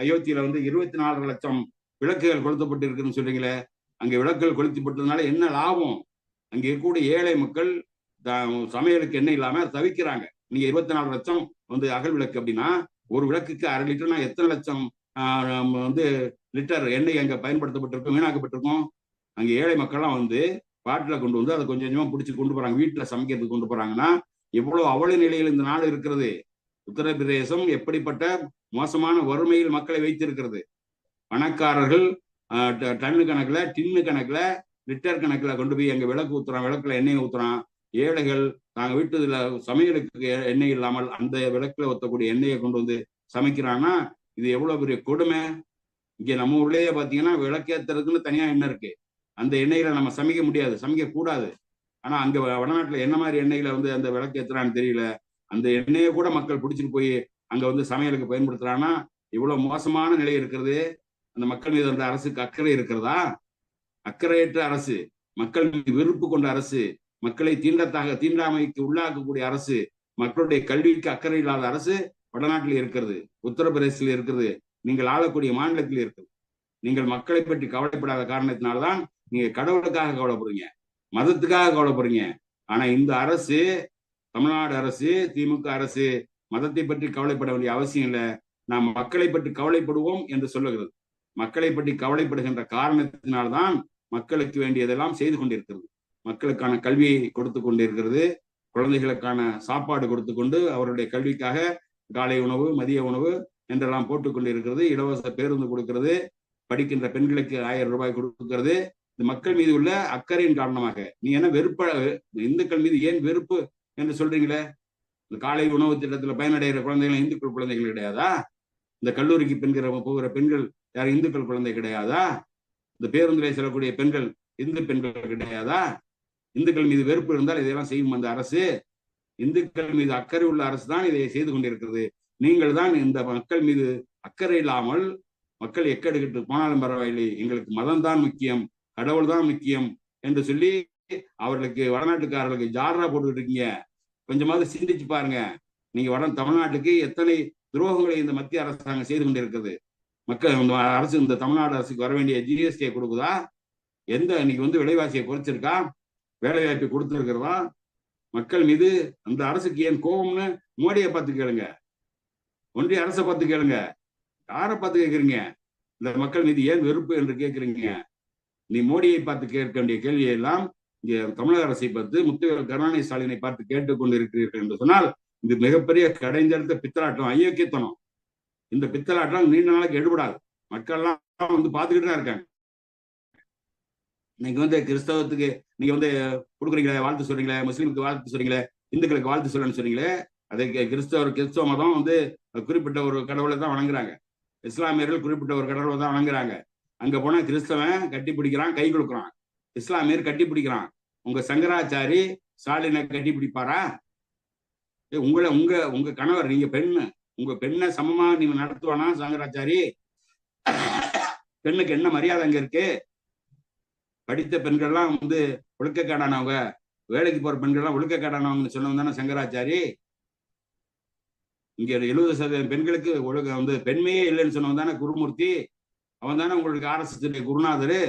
அயோத்தியில வந்து 24 லட்சம் விளக்குகள் கொளுத்தப்பட்டு இருக்குன்னு சொல்றீங்களே, அங்க விளக்குகள் கொளுத்தப்பட்டதுனால என்ன லாபம்? அங்க இருக்கக்கூடிய ஏழை மக்கள் சமையலுக்கு எண்ணெய் இல்லாம தவிக்கிறாங்க. நீங்க 24 லட்சம் வந்து அகல் விளக்கு அப்படின்னா ஒரு விளக்குக்கு 1/2 லிட்டர்னா எத்தனை லட்சம் வந்து லிட்டர் எண்ணெய் அங்க பயன்படுத்தப்பட்டிருக்கும், வீணாக்கப்பட்டிருக்கும். அங்க ஏழை மக்கள்லாம் வந்து பாட்டில கொண்டு வந்து அதை கொஞ்சம் கொஞ்சமா பிடிச்சி கொண்டு போறாங்க. வீட்டுல சமைக்கிறதுக்கு கொண்டு போறாங்கன்னா எவ்வளவு அவல நிலையில் இந்த நாடு இருக்கிறது. உத்தரப்பிரதேசம் எப்படிப்பட்ட மோசமான வறுமையில் மக்களை வைத்திருக்கிறது. பணக்காரர்கள் டன்னு கணக்குல, டின்னு கணக்குல, லிட்டர் கணக்குல கொண்டு போய் அங்க விளக்கு ஊத்துறான், விளக்குல எண்ணெய் ஊத்துறான். ஏழைகள் தாங்க வீட்டுல சமையலுக்கு எண்ணெய் இல்லாமல் அந்த விளக்குல ஊத்தக்கூடிய எண்ணெயை கொண்டு வந்து சமைக்கிறான்னா இது எவ்வளவு பெரிய கொடுமை. இங்க நம்ம ஊர்லயே பாத்தீங்கன்னா விளக்கேத்துறதுக்குன்னு தனியா எண்ணெய் இருக்கு. அந்த எண்ணெயில நம்ம சமைக்க முடியாது, சமைக்க கூடாது. ஆனா அங்க வடநாட்டுல என்ன மாதிரி எண்ணெயில வந்து அந்த விளக்கு ஏத்துறான்னு தெரியல. அந்த எண்ணெயை கூட மக்கள் பிடிச்சிட்டு போய் அங்க வந்து சமையலுக்கு பயன்படுத்துறான்னா இவ்வளவு மோசமான நிலை இருக்கிறது. அந்த மக்கள் மீது அந்த அரசுக்கு அக்கறை இருக்கிறதா? அக்கறையற்ற அரசு, மக்கள் மீது வெறுப்பு கொண்ட அரசு, மக்களை தீண்டாமைக்கு உள்ளாக்கக்கூடிய அரசு, மக்களுடைய கல்விக்கு அக்கறை இல்லாத அரசு வடநாட்டில் இருக்கிறது, உத்தரப்பிரதேசத்தில் இருக்கிறது, நீங்கள் ஆளக்கூடிய மாநிலத்தில் இருக்கிறது. நீங்கள் மக்களை பற்றி கவலைப்படாத காரணத்தினால்தான் நீங்க கடவுளுக்காக கவலைப்படுறீங்க, மதத்துக்காக கவலைப்படுறீங்க. ஆனா இந்த அரசு, தமிழ்நாடு அரசு, திமுக அரசு மதத்தை பற்றி கவலைப்பட வேண்டிய அவசியம் இல்லை. நாம் மக்களை பற்றி கவலைப்படுவோம் என்று சொல்லுகிறது. மக்களை பற்றி கவலைப்படுகின்ற காரணத்தினால்தான் மக்களுக்கு வேண்டியதெல்லாம் செய்து கொண்டிருக்கிறது. மக்களுக்கான கல்வியை கொடுத்து கொண்டிருக்கிறது, குழந்தைகளுக்கான சாப்பாடு கொடுத்து கொண்டு அவருடைய கல்விக்காக காலை உணவு, மதிய உணவு என்றெல்லாம் போட்டுக் கொண்டிருக்கிறது. இலவச பேருந்து கொடுக்கிறது, படிக்கின்ற பெண்களுக்கு 1000 ரூபாய் கொடுக்கிறது. இந்த மக்கள் மீது உள்ள அக்கறையின் காரணமாக நீ என்ன இந்துக்கள் மீது ஏன் வெறுப்பு என்று சொல்றீங்களே? இந்த காலை உணவு திட்டத்துல பயனடைகிற குழந்தைகள் இந்துக்கள் குழந்தைகள் கிடையாதா? இந்த கல்லூரிக்கு போகிற பெண்கள் யாரும் இந்துக்கள் குழந்தை கிடையாதா? இந்த பேருந்திலே செல்லக்கூடிய பெண்கள் இந்து பெண்கள் கிடையாதா? இந்துக்கள் மீது வெறுப்பு இருந்தால் இதையெல்லாம் செய்யும் அந்த அரசு. இந்துக்கள் மீது அக்கறை உள்ள அரசு தான் இதை செய்து கொண்டிருக்கிறது. நீங்கள் தான் இந்த மக்கள் மீது அக்கறை இல்லாமல் மக்கள் எக்கெடுக்கிட்டு போனாலும் பரவாயில்லை, எங்களுக்கு மதம் தான் முக்கியம், கடவுள் தான் முக்கியம் என்று சொல்லி அவர்களுக்கு வடநாட்டுக்காரர்களுக்கு ஜாரா போட்டுக்கிட்டு இருக்கீங்க. கொஞ்சமாவது சிந்திச்சு பாருங்க. நீங்க தமிழ்நாட்டுக்கு எத்தனை துரோகங்களை இந்த மத்திய அரசாங்கம் செய்து கொண்டிருக்கிறது. மக்கள் அரசு இந்த தமிழ்நாடு அரசுக்கு வர வேண்டிய ஜிஎஸ்டியை கொடுக்குதா? இன்னைக்கு வந்து விலைவாசியை குறைச்சிருக்கா? வேலை வாய்ப்பை கொடுத்துருக்கிறதா? மக்கள் மீது அந்த அரசுக்கு ஏன் கோபம்னு மோடியை பார்த்து கேளுங்க, ஒன்றிய அரசை பார்த்து கேளுங்க. யாரை பார்த்து கேட்குறீங்க? இந்த மக்கள் மீது ஏன் வெறுப்பு என்று கேட்குறீங்க? நீ மோடியை பார்த்து கேட்க வேண்டிய கேள்வியை எல்லாம் இங்க தமிழக அரசை பார்த்து முத்துவேல் கருணாநிதி ஸ்டாலினை பார்த்து கேட்டுக்கொண்டு இருக்கிறீர்கள் என்று சொன்னால் இது மிகப்பெரிய கடைஞ்செடுத்த பித்தலாட்டம், ஐயோக்கியத்தனம். இந்த பித்தலாட்டம் நீண்ட நாளைக்கு எடுபடாது. மக்கள் எல்லாம் வந்து பார்த்துக்கிட்டு தான் இருக்காங்க. இன்னைக்கு வந்து கிறிஸ்தவத்துக்கு நீங்க வந்து கொடுக்குறீங்களே, வாழ்த்து சொல்றீங்களே, முஸ்லீமுக்கு வாழ்த்து சொல்றீங்களே, இந்துக்களுக்கு வாழ்த்து சொல்லணும்னு சொல்றீங்களே, அதை கிறிஸ்தவ மதம் வந்து குறிப்பிட்ட ஒரு கடவுளை தான் வணங்குறாங்க. இஸ்லாமியர்கள் குறிப்பிட்ட ஒரு கடவுளை தான் வணங்குறாங்க. அங்க போனா கிறிஸ்தவன் கட்டி பிடிக்கிறான், கை கொடுக்குறான். இஸ்லாமியர் கட்டி பிடிக்கிறான். உங்க சங்கராச்சாரி ஸ்டாலினை கட்டி பிடிப்பாரா? உங்க கணவர், நீங்க பெண்ணு, உங்க பெண்ணை சமமா நீங்க நடத்துவானா சங்கராச்சாரி? பெண்ணுக்கு என்ன மரியாதை அங்க இருக்கு? படித்த பெண்கள்லாம் வந்து ஒழுக்கக்காடானவங்க, வேலைக்கு போற பெண்கள்லாம் ஒழுக்கக்காடானவங்கன்னு சொன்னவங்க தானே சங்கராச்சாரி. இங்க 70% பெண்களுக்கு வந்து பெண்மையே இல்லைன்னு சொன்னவன் தானே குருமூர்த்தி. அவன் தானே உங்களுக்கு RSS குருநாதர்.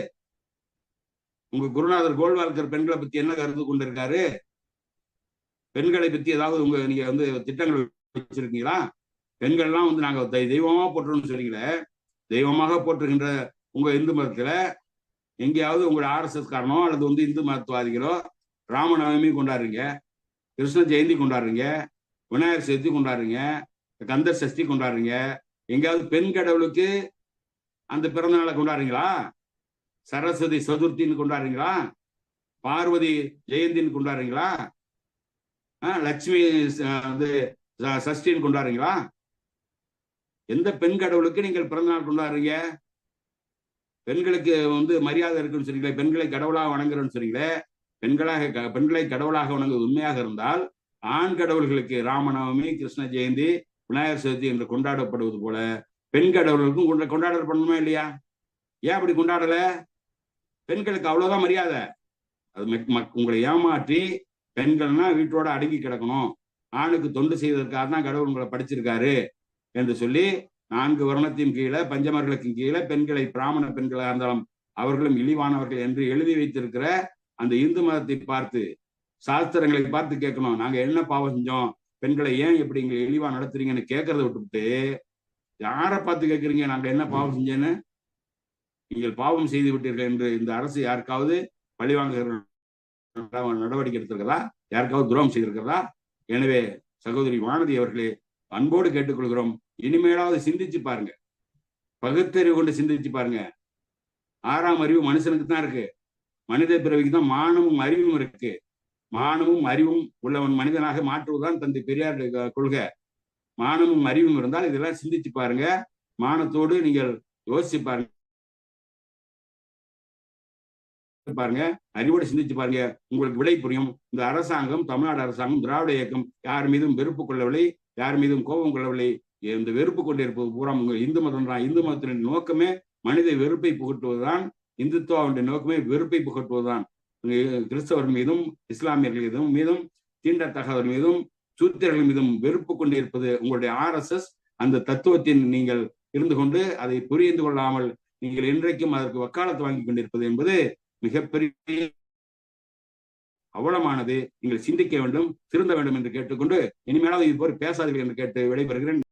உங்க குருநாதர் கோல்வால்கர் பெண்களை பத்தி என்ன கருத்து கொண்டிருக்காரு? பெண்களை பத்தி ஏதாவது நீங்க வந்து திட்டங்கள் வச்சிருக்கீங்களா? பெண்கள்லாம் வந்து நாங்க தெய்வமா போட்டுறோம்னு சொல்றீங்களே, தெய்வமாக போற்றுகின்ற உங்க இந்து மதத்துல எங்கேயாவது உங்களோட RSS காரணோ அல்லது வந்து இந்து மதத்துவாதிகளோ ராமநவமி கொண்டாடுறீங்க, கிருஷ்ண ஜெயந்தி கொண்டாடுறீங்க, விநாயகர் சதுர்த்தி கொண்டாடுறீங்க, கந்தர் சஷ்டி கொண்டாடுறீங்க, எங்கேயாவது பெண் கடவுளுக்கு அந்த பிறந்த நாளை கொண்டாடுறீங்களா? சரஸ்வதி சதுர்த்தின்னு கொண்டாடுறீங்களா? பார்வதி ஜெயந்தின்னு கொண்டாடுறீங்களா? லட்சுமி வந்து சஷ்டின்னு கொண்டாடுறீங்களா? எந்த பெண் கடவுளுக்கு நீங்கள் பிறந்த நாள் கொண்டாடுறீங்க? பெண்களுக்கு வந்து மரியாதை இருக்குன்னு சொன்னீங்களே, பெண்களை கடவுளாக வணங்குறேன்னு சொன்னீங்களே. பெண்களை கடவுளாக வணங்குவது உண்மையாக இருந்தால் ஆண் கடவுள்களுக்கு ராமநவமி, கிருஷ்ண ஜெயந்தி, விநாயகர் சதுர்த்தி என்று கொண்டாடப்படுவது போல பெண் கடவுளுக்கும் கொண்டாடப்படணுமா இல்லையா? ஏன் அப்படி கொண்டாடல? பெண்களுக்கு அவ்வளவுதான் மரியாதை. அது உங்களை ஏமாற்றி பெண்கள்னா வீட்டோட அடங்கி கிடக்கணும், ஆணுக்கு தொண்டு செய்வதற்காக தான் கடவுள் உங்களை படிச்சிருக்காரு என்று சொல்லி 4 வருணத்தின் கீழே பஞ்சமர்களுக்கு கீழே பெண்களை பிராமண பெண்களாக இருந்தாலும் அவர்களும் இழிவானவர்கள் என்று எழுதி வைத்திருக்கிற அந்த இந்து மதத்தை பார்த்து, சாஸ்திரங்களை பார்த்து கேட்கணும், நாங்க என்ன பாவம் செஞ்சோம், பெண்களை ஏன் இப்படி இங்க இழிவா நடத்துறீங்கன்னு கேட்கறத விட்டுவிட்டு யாரை பார்த்து கேட்குறீங்க நாங்க என்ன பாவம் செஞ்சேன்னு? நீங்கள் பாவம் செய்து விட்டீர்கள் என்று இந்த அரசு யாருக்காவது பழிவாங்குகிற நடவடிக்கை எடுத்திருக்கிறதா? யாருக்காவது துரோகம் செய்திருக்கிறதா? எனவே சகோதரி வானதி அவர்களே, அன்போடு கேட்டுக்கொள்கிறோம், இனிமேலாவது சிந்திச்சு பாருங்க, பகுத்தறிவு கொண்டு சிந்திச்சு பாருங்க. 6ஆம் அறிவு மனுஷனுக்கு தான் இருக்கு, மனித பிறவிக்கு தான் மானமும் அறிவும் இருக்கு. மானமும் அறிவும் உள்ளவன் மனிதனாக மாற்றுவதுதான் தந்தை பெரியார் கொள்கை. மானமும் அறிவும் இருந்தால் இதெல்லாம் சிந்திச்சு பாருங்க, மானத்தோடு நீங்கள் யோசிச்சு பாருங்க, அறிவோடு சிந்திச்சு பாருங்க, உங்களுக்கு விடை புரியும். இந்த அரசாங்கம், தமிழ்நாடு அரசாங்கம், திராவிட இயக்கம் யார் மீதும் வெறுப்பு கொள்ளவில்லை, யார் மீதும் கோபம் கொள்ளவில்லை. இந்த வெறுப்பு கொண்டிருப்பது பூரா உங்கள் இந்து மதம் தான். இந்து மதத்தின் நோக்கமே மனித வெறுப்பை புகட்டுவதுதான். இந்துத்துவாவுடைய நோக்கமே வெறுப்பை புகட்டுவதுதான். கிறிஸ்தவர் மீதும் இஸ்லாமியர்கள் மீதும் தீண்டத்தகவர் மீதும் சூத்திரர்கள் மீதும் வெறுப்பு கொண்டிருப்பது உங்களுடைய RSS. அந்த தத்துவத்தின் நீங்கள் இருந்து கொண்டு அதை புரிந்து கொள்ளாமல் நீங்கள் இன்றைக்கும் அதற்கு வக்காலத்து வாங்கி கொண்டிருப்பது என்பது மிகப்பெரிய அவலமானது. நீங்கள் சிந்திக்க வேண்டும், திருந்த வேண்டும் என்று கேட்டுக்கொண்டு இனிமேலாவது இது போல் பேசாதீர்கள் என்று கேட்டு விடைபெறுகிறேன்.